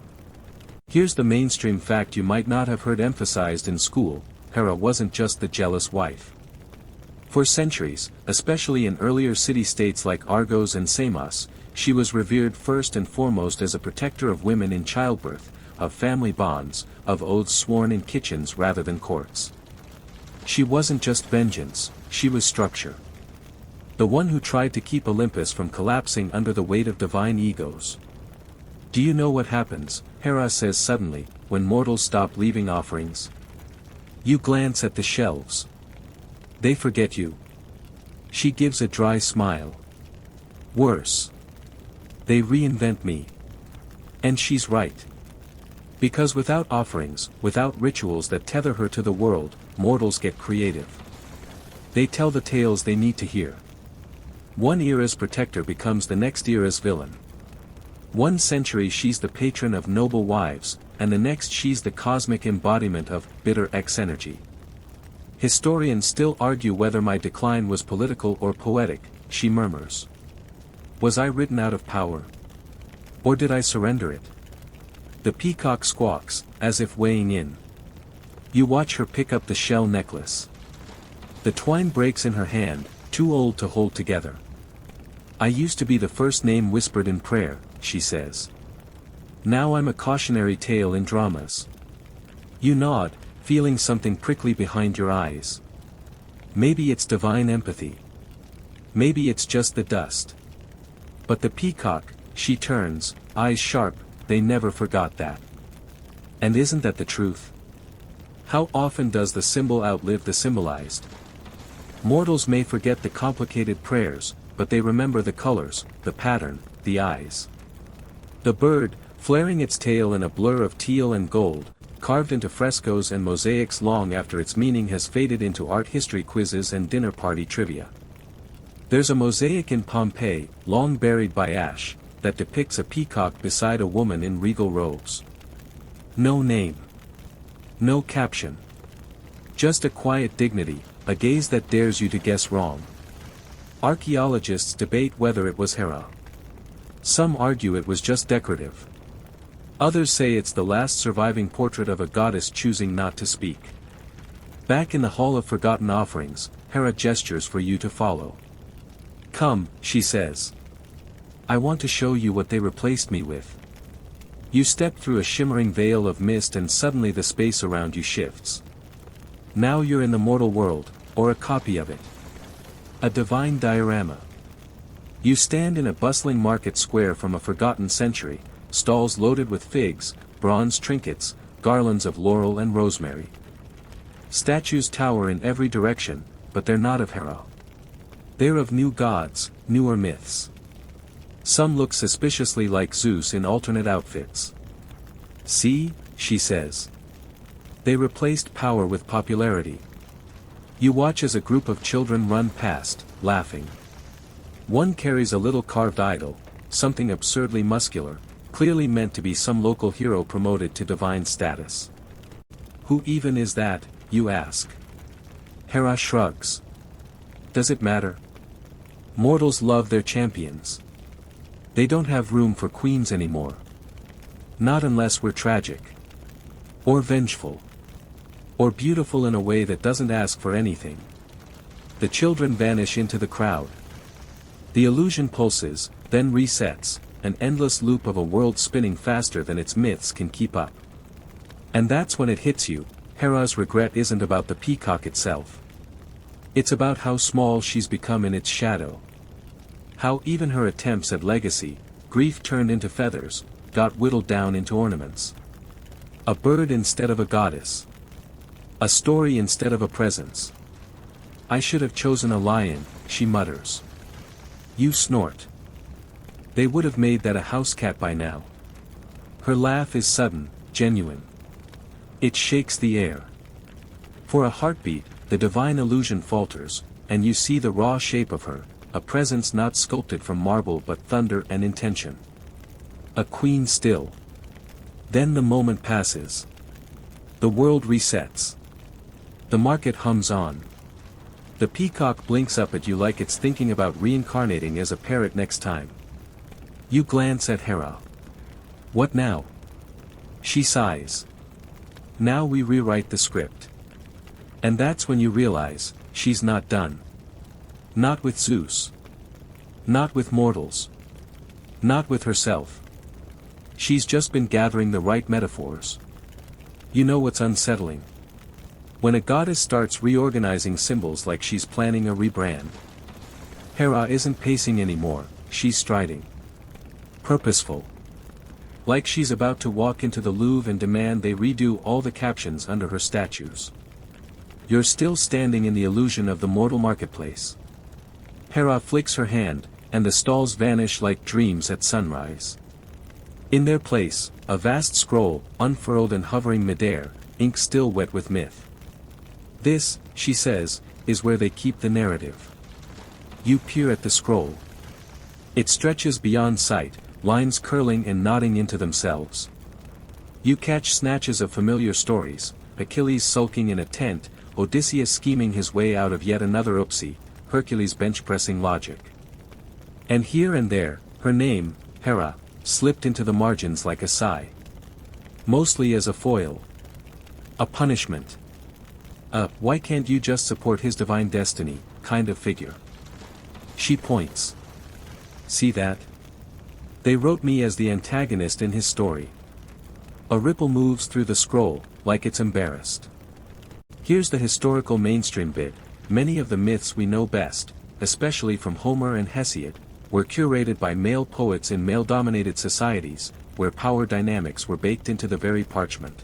Here's the mainstream fact you might not have heard emphasized in school: Hera wasn't just the jealous wife. For centuries, especially in earlier city-states like Argos and Samos, she was revered first and foremost as a protector of women in childbirth, of family bonds, of oaths sworn in kitchens rather than courts. She wasn't just vengeance, she was structure. The one who tried to keep Olympus from collapsing under the weight of divine egos. Do you know what happens, Hera says suddenly, when mortals stop leaving offerings? You glance at the shelves. They forget you. She gives a dry smile. Worse. They reinvent me. And she's right. Because without offerings, without rituals that tether her to the world, mortals get creative. They tell the tales they need to hear. One era's protector becomes the next era's villain. One century she's the patron of noble wives, and the next she's the cosmic embodiment of bitter X energy. Historians still argue whether my decline was political or poetic, she murmurs. Was I written out of power? Or did I surrender it? The peacock squawks, as if weighing in. You watch her pick up the shell necklace. The twine breaks in her hand, too old to hold together. I used to be the first name whispered in prayer, she says. Now I'm a cautionary tale in dramas. You nod, feeling something prickly behind your eyes. Maybe it's divine empathy. Maybe it's just the dust. But the peacock, she turns, eyes sharp, they never forgot that. And isn't that the truth? How often does the symbol outlive the symbolized? Mortals may forget the complicated prayers, but they remember the colors, the pattern, the eyes. The bird, flaring its tail in a blur of teal and gold, carved into frescoes and mosaics long after its meaning has faded into art history quizzes and dinner party trivia. There's a mosaic in Pompeii, long buried by ash, that depicts a peacock beside a woman in regal robes. No name. No caption. Just a quiet dignity, a gaze that dares you to guess wrong. Archaeologists debate whether it was Hera. Some argue it was just decorative. Others say it's the last surviving portrait of a goddess choosing not to speak. Back in the Hall of Forgotten Offerings, Hera gestures for you to follow. Come, she says. I want to show you what they replaced me with. You step through a shimmering veil of mist and suddenly the space around you shifts. Now you're in the mortal world, or a copy of it. A divine diorama. You stand in a bustling market square from a forgotten century, stalls loaded with figs, bronze trinkets, garlands of laurel and rosemary. Statues tower in every direction, but they're not of Hera. They're of new gods, newer myths. Some look suspiciously like Zeus in alternate outfits. See, she says. They replaced power with popularity. You watch as a group of children run past, laughing. One carries a little carved idol, something absurdly muscular, clearly meant to be some local hero promoted to divine status. Who even is that, you ask? Hera shrugs. Does it matter? Mortals love their champions. They don't have room for queens anymore. Not unless we're tragic. Or vengeful. Or beautiful in a way that doesn't ask for anything. The children vanish into the crowd. The illusion pulses, then resets, an endless loop of a world spinning faster than its myths can keep up. And that's when it hits you, Hera's regret isn't about the peacock itself. It's about how small she's become in its shadow. How even her attempts at legacy, grief turned into feathers, got whittled down into ornaments. A bird instead of a goddess. A story instead of a presence. I should have chosen a lion, she mutters. You snort. They would have made that a house cat by now. Her laugh is sudden, genuine. It shakes the air. For a heartbeat, the divine illusion falters, and you see the raw shape of her, a presence not sculpted from marble but thunder and intention. A queen still. Then the moment passes. The world resets. The market hums on. The peacock blinks up at you like it's thinking about reincarnating as a parrot next time. You glance at Hera. What now? She sighs. Now we rewrite the script. And that's when you realize, she's not done. Not with Zeus. Not with mortals. Not with herself. She's just been gathering the right metaphors. You know what's unsettling? When a goddess starts reorganizing symbols like she's planning a rebrand. Hera isn't pacing anymore, she's striding. Purposeful. Like she's about to walk into the Louvre and demand they redo all the captions under her statues. You're still standing in the illusion of the mortal marketplace. Hera flicks her hand, and the stalls vanish like dreams at sunrise. In their place, a vast scroll, unfurled and hovering midair, ink still wet with myth. This, she says, is where they keep the narrative. You peer at the scroll. It stretches beyond sight, lines curling and knotting into themselves. You catch snatches of familiar stories, Achilles sulking in a tent, Odysseus scheming his way out of yet another oopsie, Hercules bench-pressing logic. And here and there, her name, Hera, slipped into the margins like a sigh. Mostly as a foil. A punishment. Why can't you just support his divine destiny, kind of figure. She points. See that? They wrote me as the antagonist in his story. A ripple moves through the scroll, like it's embarrassed. Here's the historical mainstream bit. Many of the myths we know best, especially from Homer and Hesiod, were curated by male poets in male-dominated societies, where power dynamics were baked into the very parchment.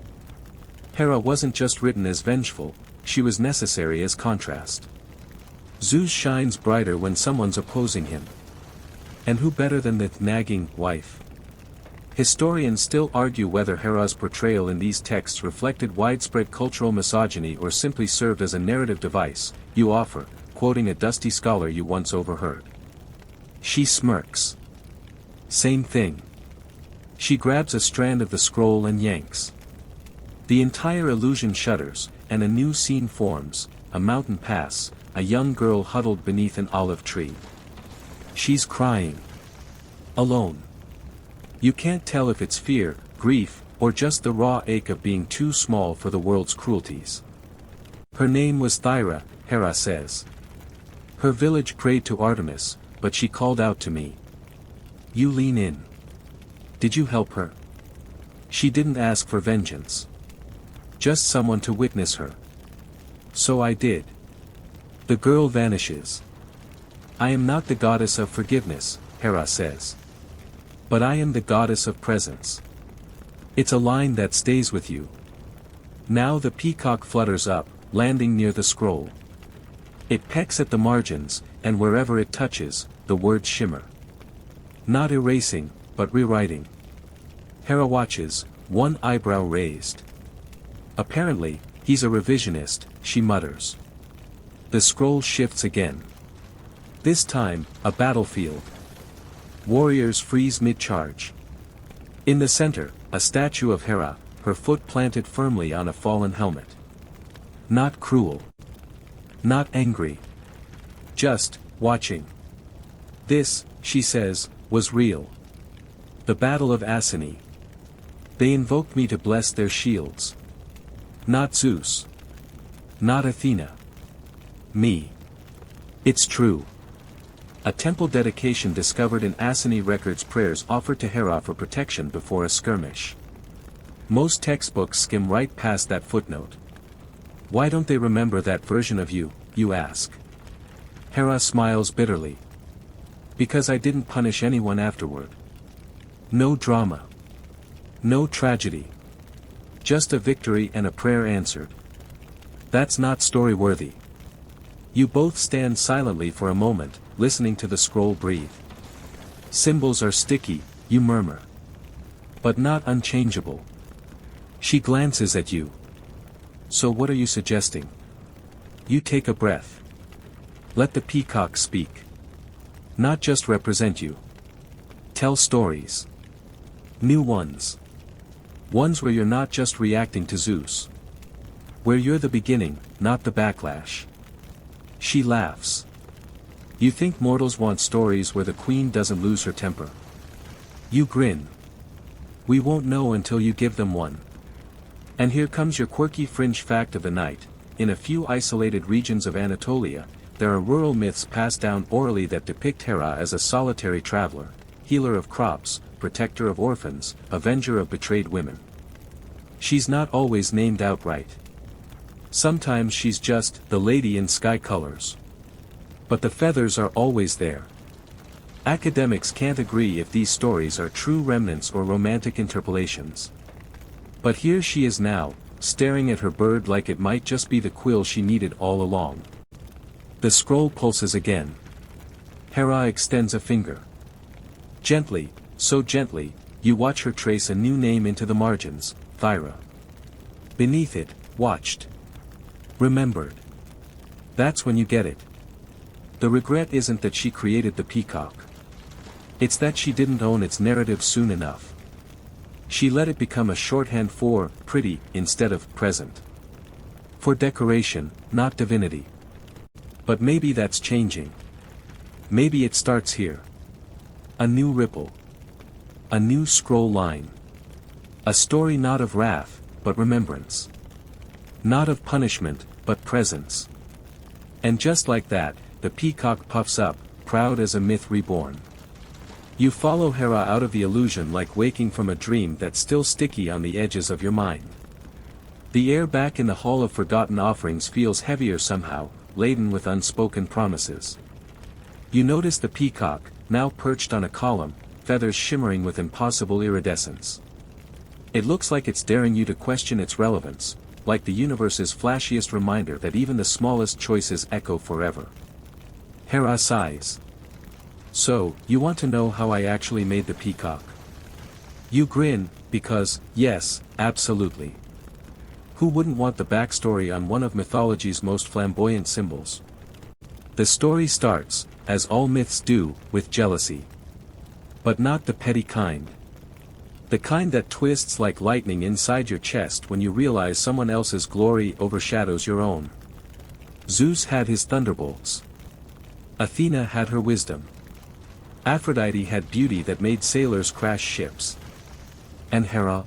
Hera wasn't just written as vengeful, she was necessary as contrast. Zeus shines brighter when someone's opposing him. And who better than the nagging wife? Historians still argue whether Hera's portrayal in these texts reflected widespread cultural misogyny or simply served as a narrative device, you offer, quoting a dusty scholar you once overheard. She smirks. Same thing. She grabs a strand of the scroll and yanks. The entire illusion shudders, and a new scene forms, a mountain pass, a young girl huddled beneath an olive tree. She's crying. Alone. You can't tell if it's fear, grief, or just the raw ache of being too small for the world's cruelties. Her name was Thyra, Hera says. Her village prayed to Artemis, but she called out to me. You lean in. Did you help her? She didn't ask for vengeance. Just someone to witness her. So I did. The girl vanishes. I am not the goddess of forgiveness, Hera says. But I am the goddess of presence. It's a line that stays with you. Now the peacock flutters up, landing near the scroll. It pecks at the margins, and wherever it touches, the words shimmer. Not erasing, but rewriting. Hera watches, one eyebrow raised. Apparently, he's a revisionist, she mutters. The scroll shifts again. This time, a battlefield. Warriors freeze mid-charge. In the center, a statue of Hera, her foot planted firmly on a fallen helmet. Not cruel. Not angry. Just, watching. This, she says, was real. The Battle of Assini. They invoked me to bless their shields. Not Zeus. Not Athena. Me. It's true. A temple dedication discovered in Assini records prayers offered to Hera for protection before a skirmish. Most textbooks skim right past that footnote. Why don't they remember that version of you, you ask? Hera smiles bitterly. Because I didn't punish anyone afterward. No drama. No tragedy. Just a victory and a prayer answered. That's not story-worthy. You both stand silently for a moment, listening to the scroll breathe. Symbols are sticky, you murmur. But not unchangeable. She glances at you. So what are you suggesting? You take a breath. Let the peacock speak. Not just represent you. Tell stories. New ones. Ones where you're not just reacting to Zeus. Where you're the beginning, not the backlash. She laughs. You think mortals want stories where the queen doesn't lose her temper? You grin. We won't know until you give them one. And here comes your quirky fringe fact of the night. In a few isolated regions of Anatolia, there are rural myths passed down orally that depict Hera as a solitary traveler, healer of crops, protector of orphans, avenger of betrayed women. She's not always named outright. Sometimes she's just the lady in sky colors. But the feathers are always there. Academics can't agree if these stories are true remnants or romantic interpolations. But here she is now, staring at her bird like it might just be the quill she needed all along. The scroll pulses again. Hera extends a finger. Gently, so gently, you watch her trace a new name into the margins, Thyra. Beneath it, watched. Remembered. That's when you get it. The regret isn't that she created the peacock. It's that she didn't own its narrative soon enough. She let it become a shorthand for pretty instead of present. For decoration, not divinity. But maybe that's changing. Maybe it starts here. A new ripple. A new scroll line. A story not of wrath, but remembrance. Not of punishment, but presence. And just like that, the peacock puffs up, proud as a myth reborn. You follow Hera out of the illusion like waking from a dream that's still sticky on the edges of your mind. The air back in the Hall of Forgotten Offerings feels heavier somehow, laden with unspoken promises. You notice the peacock, now perched on a column, feathers shimmering with impossible iridescence. It looks like it's daring you to question its relevance, like the universe's flashiest reminder that even the smallest choices echo forever. Hera sighs. So, you want to know how I actually made the peacock? You grin, because, yes, absolutely. Who wouldn't want the backstory on one of mythology's most flamboyant symbols? The story starts, as all myths do, with jealousy. But not the petty kind. The kind that twists like lightning inside your chest when you realize someone else's glory overshadows your own. Zeus had his thunderbolts. Athena had her wisdom. Aphrodite had beauty that made sailors crash ships. And Hera?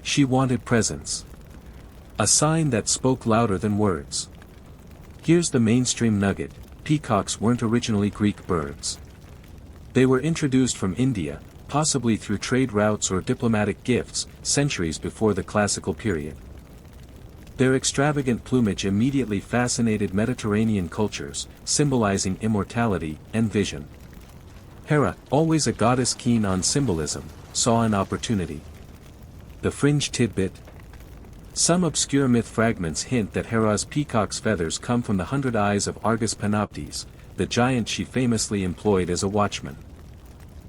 She wanted presence. A sign that spoke louder than words. Here's the mainstream nugget: peacocks weren't originally Greek birds. They were introduced from India, possibly through trade routes or diplomatic gifts, centuries before the classical period. Their extravagant plumage immediately fascinated Mediterranean cultures, symbolizing immortality and vision. Hera, always a goddess keen on symbolism, saw an opportunity. The fringe tidbit. Some obscure myth fragments hint that Hera's peacock's feathers come from the 100 eyes of Argus Panoptes, the giant she famously employed as a watchman.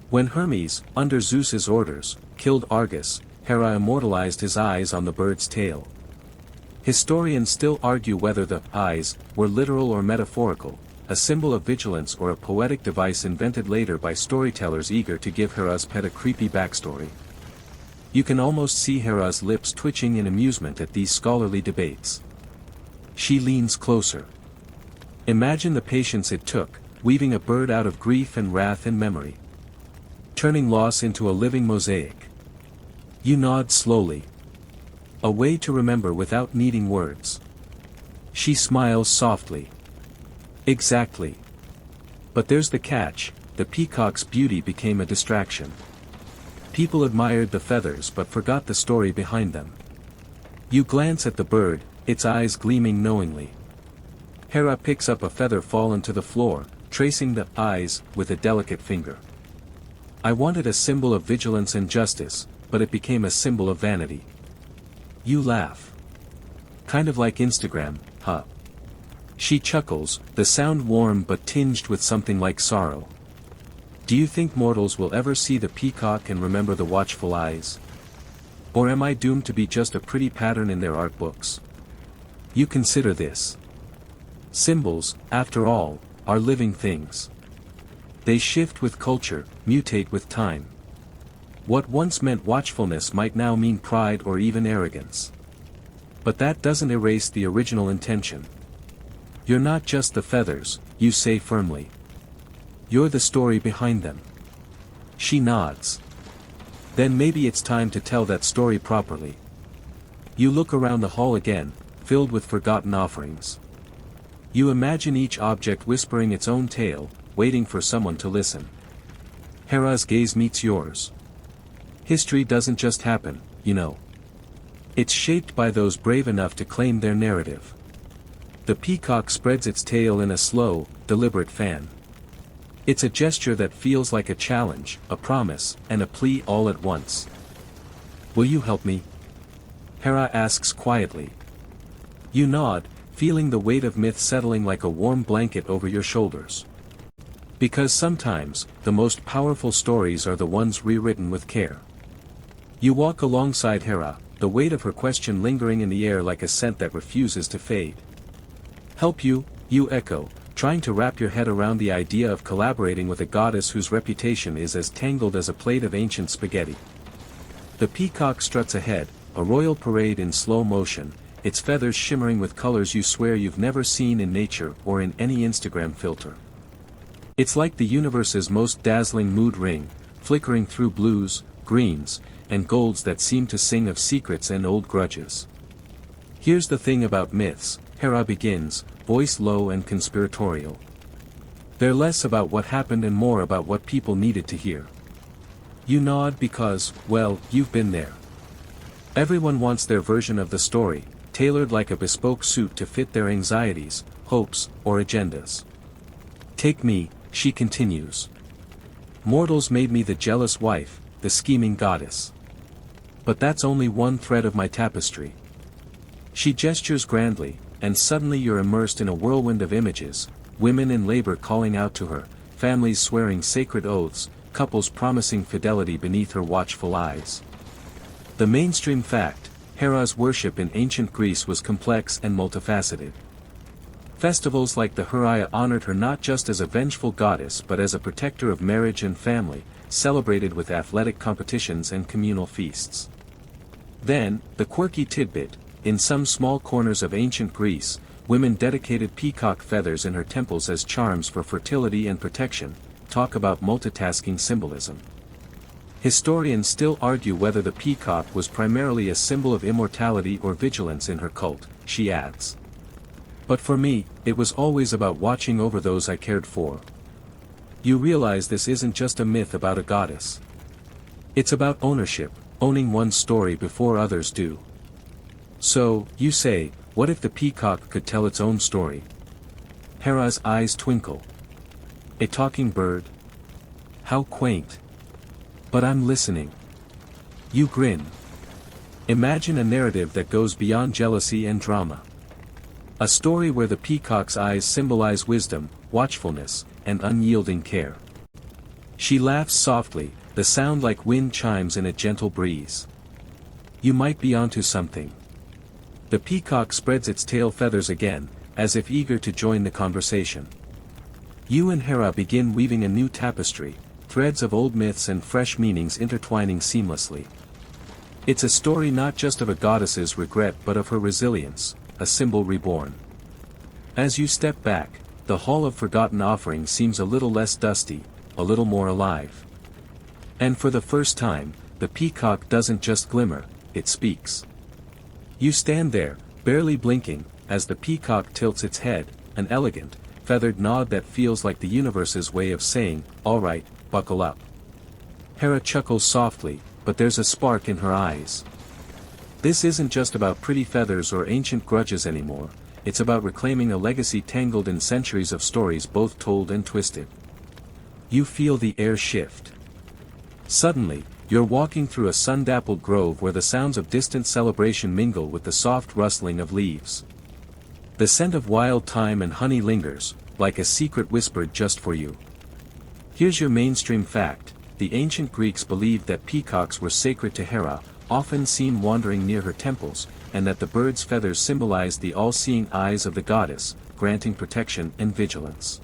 When Hermes, under Zeus's orders, killed Argus, Hera immortalized his eyes on the bird's tail. Historians still argue whether the eyes were literal or metaphorical, a symbol of vigilance or a poetic device invented later by storytellers eager to give Hera's pet a creepy backstory. You can almost see Hera's lips twitching in amusement at these scholarly debates. She leans closer. Imagine the patience it took, weaving a bird out of grief and wrath and memory. Turning loss into a living mosaic. You nod slowly. A way to remember without needing words. She smiles softly. Exactly. But there's the catch: the peacock's beauty became a distraction. People admired the feathers but forgot the story behind them. You glance at the bird, its eyes gleaming knowingly. Hera picks up a feather fallen to the floor, tracing the eyes with a delicate finger. I wanted a symbol of vigilance and justice, but it became a symbol of vanity. You laugh. Kind of like Instagram, huh? She chuckles, the sound warm but tinged with something like sorrow. Do you think mortals will ever see the peacock and remember the watchful eyes? Or am I doomed to be just a pretty pattern in their art books? You consider this. Symbols, after all, are living things. They shift with culture, mutate with time. What once meant watchfulness might now mean pride or even arrogance. But that doesn't erase the original intention. You're not just the feathers, you say firmly. You're the story behind them. She nods. Then maybe it's time to tell that story properly. You look around the hall again, filled with forgotten offerings. You imagine each object whispering its own tale, waiting for someone to listen. Hera's gaze meets yours. History doesn't just happen, you know. It's shaped by those brave enough to claim their narrative. The peacock spreads its tail in a slow, deliberate fan. It's a gesture that feels like a challenge, a promise, and a plea all at once. Will you help me? Hera asks quietly. You nod, feeling the weight of myth settling like a warm blanket over your shoulders. Because sometimes, the most powerful stories are the ones rewritten with care. You walk alongside Hera, the weight of her question lingering in the air like a scent that refuses to fade. Help you, you echo, trying to wrap your head around the idea of collaborating with a goddess whose reputation is as tangled as a plate of ancient spaghetti. The peacock struts ahead, a royal parade in slow motion, its feathers shimmering with colors you swear you've never seen in nature or in any Instagram filter. It's like the universe's most dazzling mood ring, flickering through blues, greens, and golds that seem to sing of secrets and old grudges. Here's the thing about myths, Hera begins, voice low and conspiratorial. They're less about what happened and more about what people needed to hear. You nod because, well, you've been there. Everyone wants their version of the story, tailored like a bespoke suit to fit their anxieties, hopes, or agendas. Take me, she continues. Mortals made me the jealous wife, the scheming goddess. But that's only one thread of my tapestry. She gestures grandly, and suddenly you're immersed in a whirlwind of images, women in labor calling out to her, families swearing sacred oaths, couples promising fidelity beneath her watchful eyes. The mainstream fact, Hera's worship in ancient Greece was complex and multifaceted. Festivals like the Hera honored her not just as a vengeful goddess but as a protector of marriage and family, celebrated with athletic competitions and communal feasts. Then, the quirky tidbit, in some small corners of ancient Greece, women dedicated peacock feathers in her temples as charms for fertility and protection. Talk about multitasking symbolism. Historians still argue whether the peacock was primarily a symbol of immortality or vigilance in her cult, she adds. But for me, it was always about watching over those I cared for. You realize this isn't just a myth about a goddess. It's about ownership, owning one's story before others do. So, you say, what if the peacock could tell its own story? Hera's eyes twinkle. A talking bird? How quaint. But I'm listening. You grin. Imagine a narrative that goes beyond jealousy and drama. A story where the peacock's eyes symbolize wisdom, watchfulness, and unyielding care. She laughs softly, the sound like wind chimes in a gentle breeze. You might be onto something. The peacock spreads its tail feathers again, as if eager to join the conversation. You and Hera begin weaving a new tapestry, threads of old myths and fresh meanings intertwining seamlessly. It's a story not just of a goddess's regret but of her resilience, a symbol reborn. As you step back, the Hall of Forgotten Offering seems a little less dusty, a little more alive. And for the first time, the peacock doesn't just glimmer, it speaks. You stand there, barely blinking, as the peacock tilts its head, an elegant, feathered nod that feels like the universe's way of saying, all right, buckle up. Hera chuckles softly, but there's a spark in her eyes. This isn't just about pretty feathers or ancient grudges anymore, it's about reclaiming a legacy tangled in centuries of stories both told and twisted. You feel the air shift. Suddenly, you're walking through a sun-dappled grove where the sounds of distant celebration mingle with the soft rustling of leaves. The scent of wild thyme and honey lingers, like a secret whispered just for you. Here's your mainstream fact, the ancient Greeks believed that peacocks were sacred to Hera, often seen wandering near her temples, and that the bird's feathers symbolized the all-seeing eyes of the goddess, granting protection and vigilance.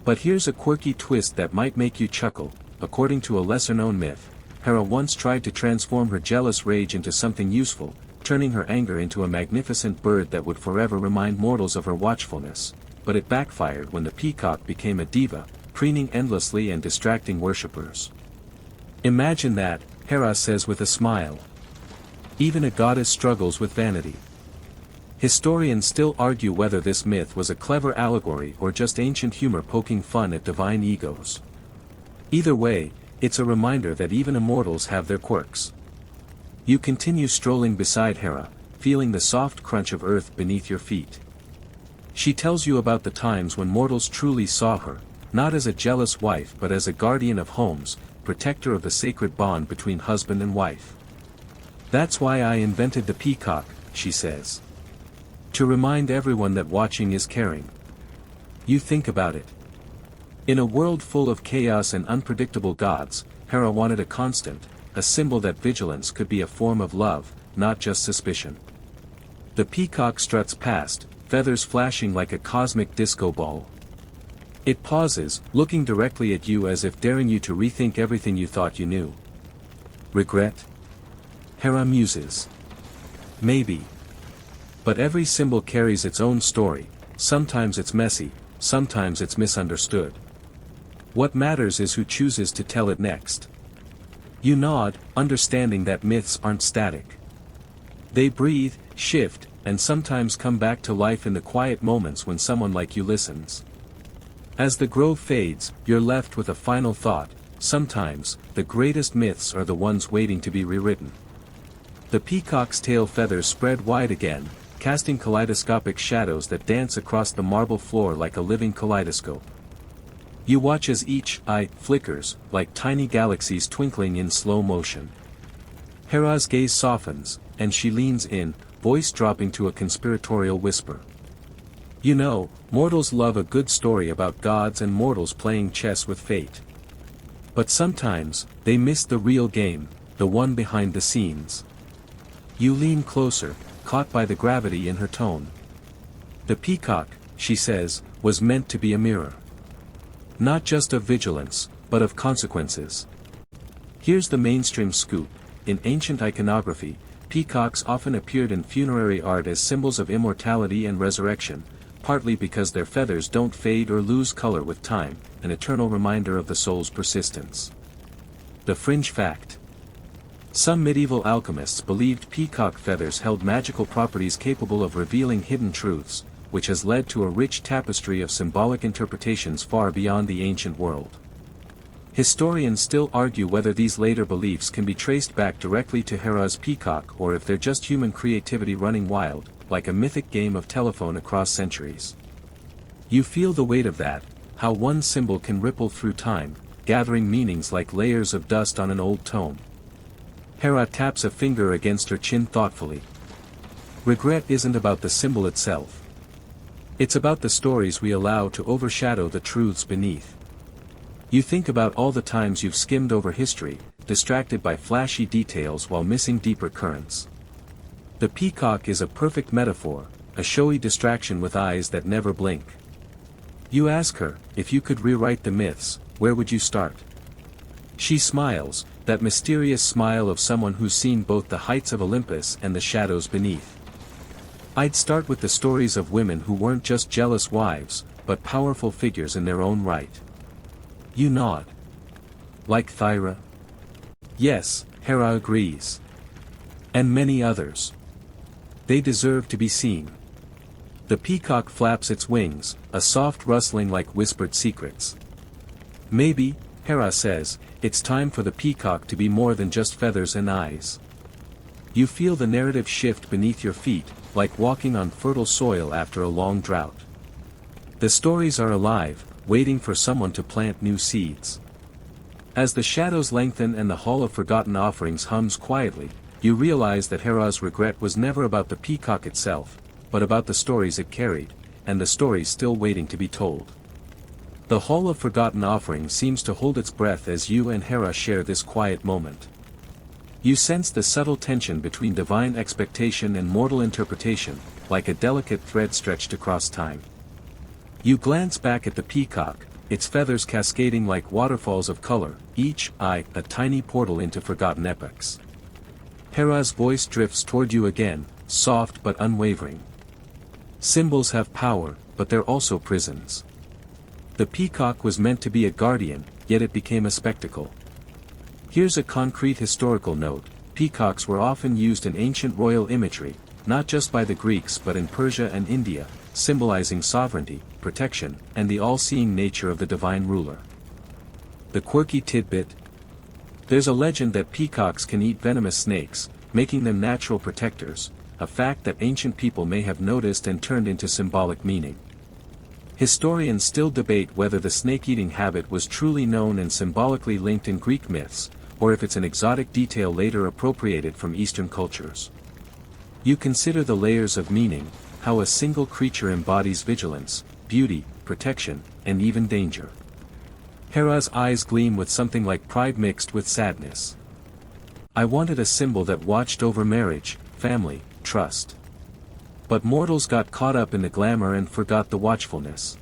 But here's a quirky twist that might make you chuckle. According to a lesser-known myth, Hera once tried to transform her jealous rage into something useful, turning her anger into a magnificent bird that would forever remind mortals of her watchfulness, but it backfired when the peacock became a diva, preening endlessly and distracting worshippers. Imagine that, Hera says with a smile. Even a goddess struggles with vanity. Historians still argue whether this myth was a clever allegory or just ancient humor poking fun at divine egos. Either way, it's a reminder that even immortals have their quirks. You continue strolling beside Hera, feeling the soft crunch of earth beneath your feet. She tells you about the times when mortals truly saw her, not as a jealous wife but as a guardian of homes, protector of the sacred bond between husband and wife. That's why I invented the peacock, she says. To remind everyone that watching is caring. You think about it. In a world full of chaos and unpredictable gods, Hera wanted a constant, a symbol that vigilance could be a form of love, not just suspicion. The peacock struts past, feathers flashing like a cosmic disco ball. It pauses, looking directly at you as if daring you to rethink everything you thought you knew. Regret? Hera muses. Maybe. But every symbol carries its own story, sometimes it's messy, sometimes it's misunderstood. What matters is who chooses to tell it next. You nod, understanding that myths aren't static. They breathe, shift, and sometimes come back to life in the quiet moments when someone like you listens. As the grove fades, you're left with a final thought: sometimes, the greatest myths are the ones waiting to be rewritten. The peacock's tail feathers spread wide again, casting kaleidoscopic shadows that dance across the marble floor like a living kaleidoscope. You watch as each eye flickers, like tiny galaxies twinkling in slow motion. Hera's gaze softens, and she leans in, voice dropping to a conspiratorial whisper. You know, mortals love a good story about gods and mortals playing chess with fate. But sometimes, they miss the real game, the one behind the scenes. You lean closer, caught by the gravity in her tone. The peacock, she says, was meant to be a mirror. Not just of vigilance, but of consequences. Here's the mainstream scoop: in ancient iconography, peacocks often appeared in funerary art as symbols of immortality and resurrection, partly because their feathers don't fade or lose color with time, an eternal reminder of the soul's persistence. The fringe fact. Some medieval alchemists believed peacock feathers held magical properties capable of revealing hidden truths, which has led to a rich tapestry of symbolic interpretations far beyond the ancient world. Historians still argue whether these later beliefs can be traced back directly to Hera's peacock or if they're just human creativity running wild, like a mythic game of telephone across centuries. You feel the weight of that, how one symbol can ripple through time, gathering meanings like layers of dust on an old tome. Hera taps a finger against her chin thoughtfully. Regret isn't about the symbol itself. It's about the stories we allow to overshadow the truths beneath. You think about all the times you've skimmed over history, distracted by flashy details while missing deeper currents. The peacock is a perfect metaphor, a showy distraction with eyes that never blink. You ask her, if you could rewrite the myths, where would you start? She smiles, that mysterious smile of someone who's seen both the heights of Olympus and the shadows beneath. I'd start with the stories of women who weren't just jealous wives, but powerful figures in their own right. You nod. Like Thyra? Yes, Hera agrees. And many others. They deserve to be seen. The peacock flaps its wings, a soft rustling like whispered secrets. Maybe, Hera says, it's time for the peacock to be more than just feathers and eyes. You feel the narrative shift beneath your feet, like walking on fertile soil after a long drought. The stories are alive, waiting for someone to plant new seeds. As the shadows lengthen and the Hall of Forgotten Offerings hums quietly, you realize that Hera's regret was never about the peacock itself, but about the stories it carried, and the stories still waiting to be told. The Hall of Forgotten Offerings seems to hold its breath as you and Hera share this quiet moment. You sense the subtle tension between divine expectation and mortal interpretation, like a delicate thread stretched across time. You glance back at the peacock, its feathers cascading like waterfalls of color, each eye a tiny portal into forgotten epochs. Hera's voice drifts toward you again, soft but unwavering. Symbols have power, but they're also prisons. The peacock was meant to be a guardian, yet it became a spectacle. Here's a concrete historical note: peacocks were often used in ancient royal imagery, not just by the Greeks but in Persia and India, symbolizing sovereignty, protection, and the all-seeing nature of the divine ruler. The quirky tidbit: there's a legend that peacocks can eat venomous snakes, making them natural protectors, a fact that ancient people may have noticed and turned into symbolic meaning. Historians still debate whether the snake-eating habit was truly known and symbolically linked in Greek myths, or if it's an exotic detail later appropriated from Eastern cultures. You consider the layers of meaning, how a single creature embodies vigilance, beauty, protection, and even danger. Hera's eyes gleam with something like pride mixed with sadness. I wanted a symbol that watched over marriage, family, trust. But mortals got caught up in the glamour and forgot the watchfulness.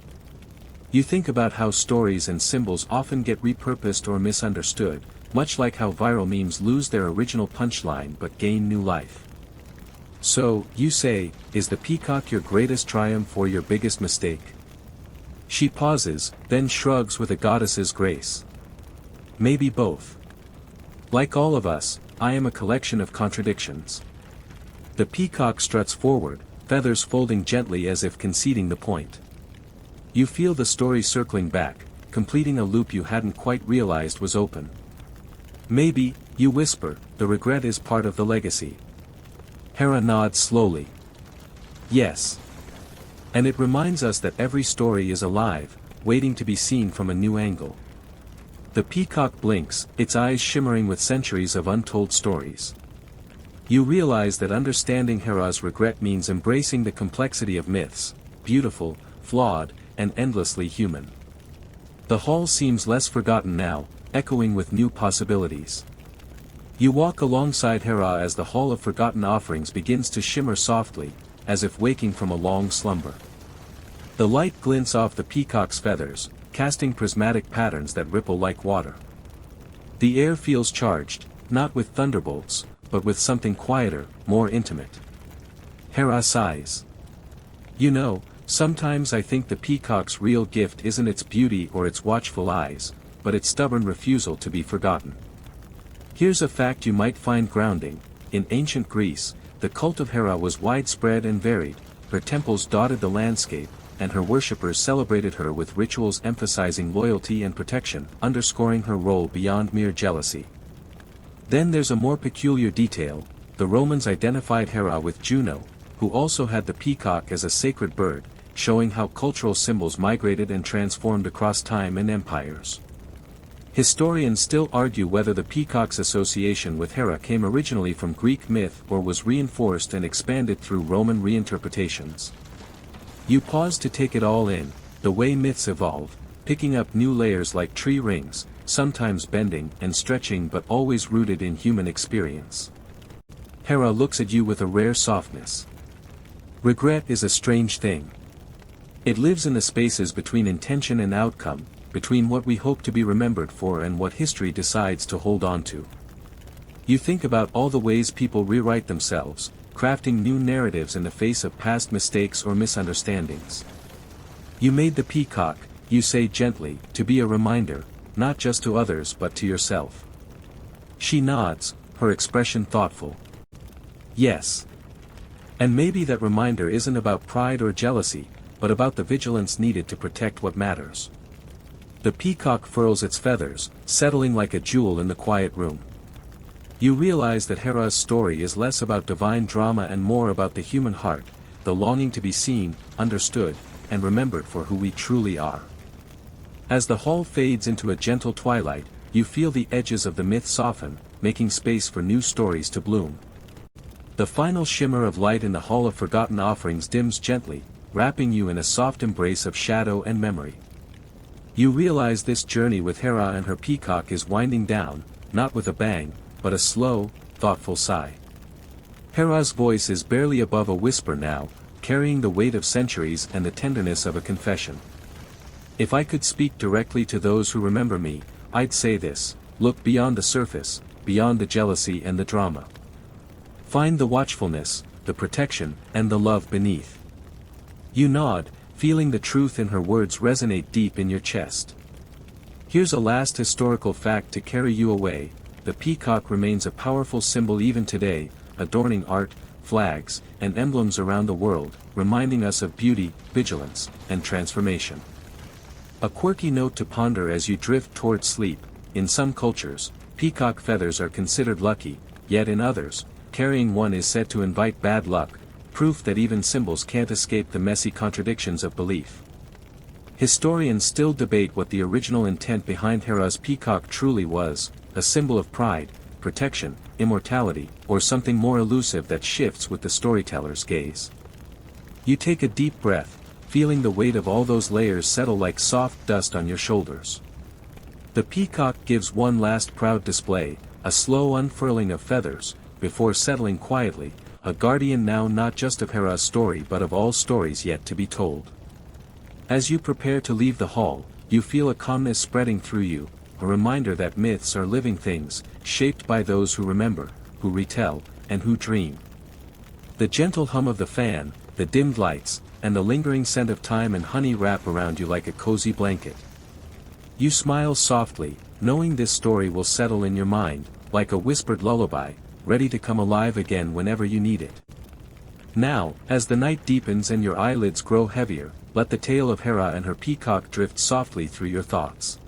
You think about how stories and symbols often get repurposed or misunderstood, much like how viral memes lose their original punchline but gain new life. So, you say, is the peacock your greatest triumph or your biggest mistake? She pauses, then shrugs with a goddess's grace. Maybe both. Like all of us, I am a collection of contradictions. The peacock struts forward, feathers folding gently as if conceding the point. You feel the story circling back, completing a loop you hadn't quite realized was open. Maybe, you whisper, the regret is part of the legacy. Hera nods slowly. Yes. And it reminds us that every story is alive, waiting to be seen from a new angle. The peacock blinks, its eyes shimmering with centuries of untold stories. You realize that understanding Hera's regret means embracing the complexity of myths, beautiful, flawed, and endlessly human. The hall seems less forgotten now, echoing with new possibilities. You walk alongside Hera as the Hall of Forgotten Offerings begins to shimmer softly, as if waking from a long slumber. The light glints off the peacock's feathers, casting prismatic patterns that ripple like water. The air feels charged, not with thunderbolts, but with something quieter, more intimate. Hera sighs. You know, sometimes I think the peacock's real gift isn't its beauty or its watchful eyes, but its stubborn refusal to be forgotten. Here's a fact you might find grounding. In ancient Greece, the cult of Hera was widespread and varied, her temples dotted the landscape, and her worshippers celebrated her with rituals emphasizing loyalty and protection, underscoring her role beyond mere jealousy. Then there's a more peculiar detail: the Romans identified Hera with Juno, who also had the peacock as a sacred bird, showing how cultural symbols migrated and transformed across time and empires. Historians still argue whether the peacock's association with Hera came originally from Greek myth or was reinforced and expanded through Roman reinterpretations. You pause to take it all in, the way myths evolve, picking up new layers like tree rings, sometimes bending and stretching but always rooted in human experience. Hera looks at you with a rare softness. Regret is a strange thing. It lives in the spaces between intention and outcome, between what we hope to be remembered for and what history decides to hold on to. You think about all the ways people rewrite themselves, crafting new narratives in the face of past mistakes or misunderstandings. You made the peacock, you say gently, to be a reminder, not just to others but to yourself. She nods, her expression thoughtful. Yes. And maybe that reminder isn't about pride or jealousy, but about the vigilance needed to protect what matters. The peacock furls its feathers, settling like a jewel in the quiet room. You realize that Hera's story is less about divine drama and more about the human heart, the longing to be seen, understood, and remembered for who we truly are. As the hall fades into a gentle twilight, you feel the edges of the myth soften, making space for new stories to bloom. The final shimmer of light in the Hall of Forgotten Offerings dims gently, wrapping you in a soft embrace of shadow and memory. You realize this journey with Hera and her peacock is winding down, not with a bang, but a slow, thoughtful sigh. Hera's voice is barely above a whisper now, carrying the weight of centuries and the tenderness of a confession. If I could speak directly to those who remember me, I'd say this: look beyond the surface, beyond the jealousy and the drama. Find the watchfulness, the protection, and the love beneath. You nod, feeling the truth in her words resonate deep in your chest. Here's a last historical fact to carry you away: the peacock remains a powerful symbol even today, adorning art, flags, and emblems around the world, reminding us of beauty, vigilance, and transformation. A quirky note to ponder as you drift towards sleep: in some cultures, peacock feathers are considered lucky, yet in others, carrying one is said to invite bad luck, proof that even symbols can't escape the messy contradictions of belief. Historians still debate what the original intent behind Hera's peacock truly was: a symbol of pride, protection, immortality, or something more elusive that shifts with the storyteller's gaze. You take a deep breath, feeling the weight of all those layers settle like soft dust on your shoulders. The peacock gives one last proud display, a slow unfurling of feathers, before settling quietly, a guardian now not just of Hera's story but of all stories yet to be told. As you prepare to leave the hall, you feel a calmness spreading through you, a reminder that myths are living things, shaped by those who remember, who retell, and who dream. The gentle hum of the fan, the dimmed lights, and the lingering scent of thyme and honey wrap around you like a cozy blanket. You smile softly, knowing this story will settle in your mind, like a whispered lullaby, ready to come alive again whenever you need it. Now, as the night deepens and your eyelids grow heavier, let the tale of Hera and her peacock drift softly through your thoughts.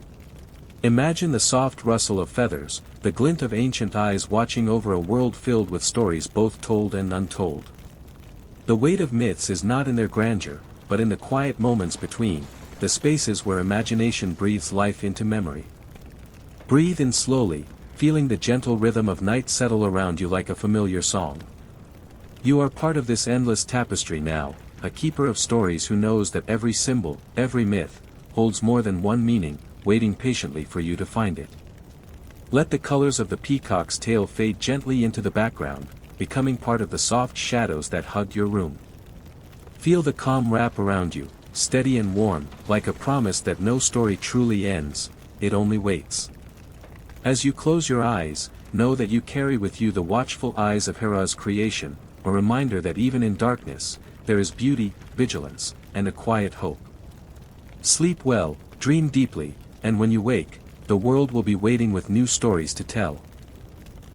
Imagine the soft rustle of feathers, the glint of ancient eyes watching over a world filled with stories both told and untold. The weight of myths is not in their grandeur, but in the quiet moments between, the spaces where imagination breathes life into memory. Breathe in slowly, feeling the gentle rhythm of night settle around you like a familiar song. You are part of this endless tapestry now, a keeper of stories who knows that every symbol, every myth, holds more than one meaning, waiting patiently for you to find it. Let the colors of the peacock's tail fade gently into the background, becoming part of the soft shadows that hug your room. Feel the calm wrap around you, steady and warm, like a promise that no story truly ends, it only waits. As you close your eyes, know that you carry with you the watchful eyes of Hera's creation, a reminder that even in darkness, there is beauty, vigilance, and a quiet hope. Sleep well, dream deeply, and when you wake, the world will be waiting with new stories to tell.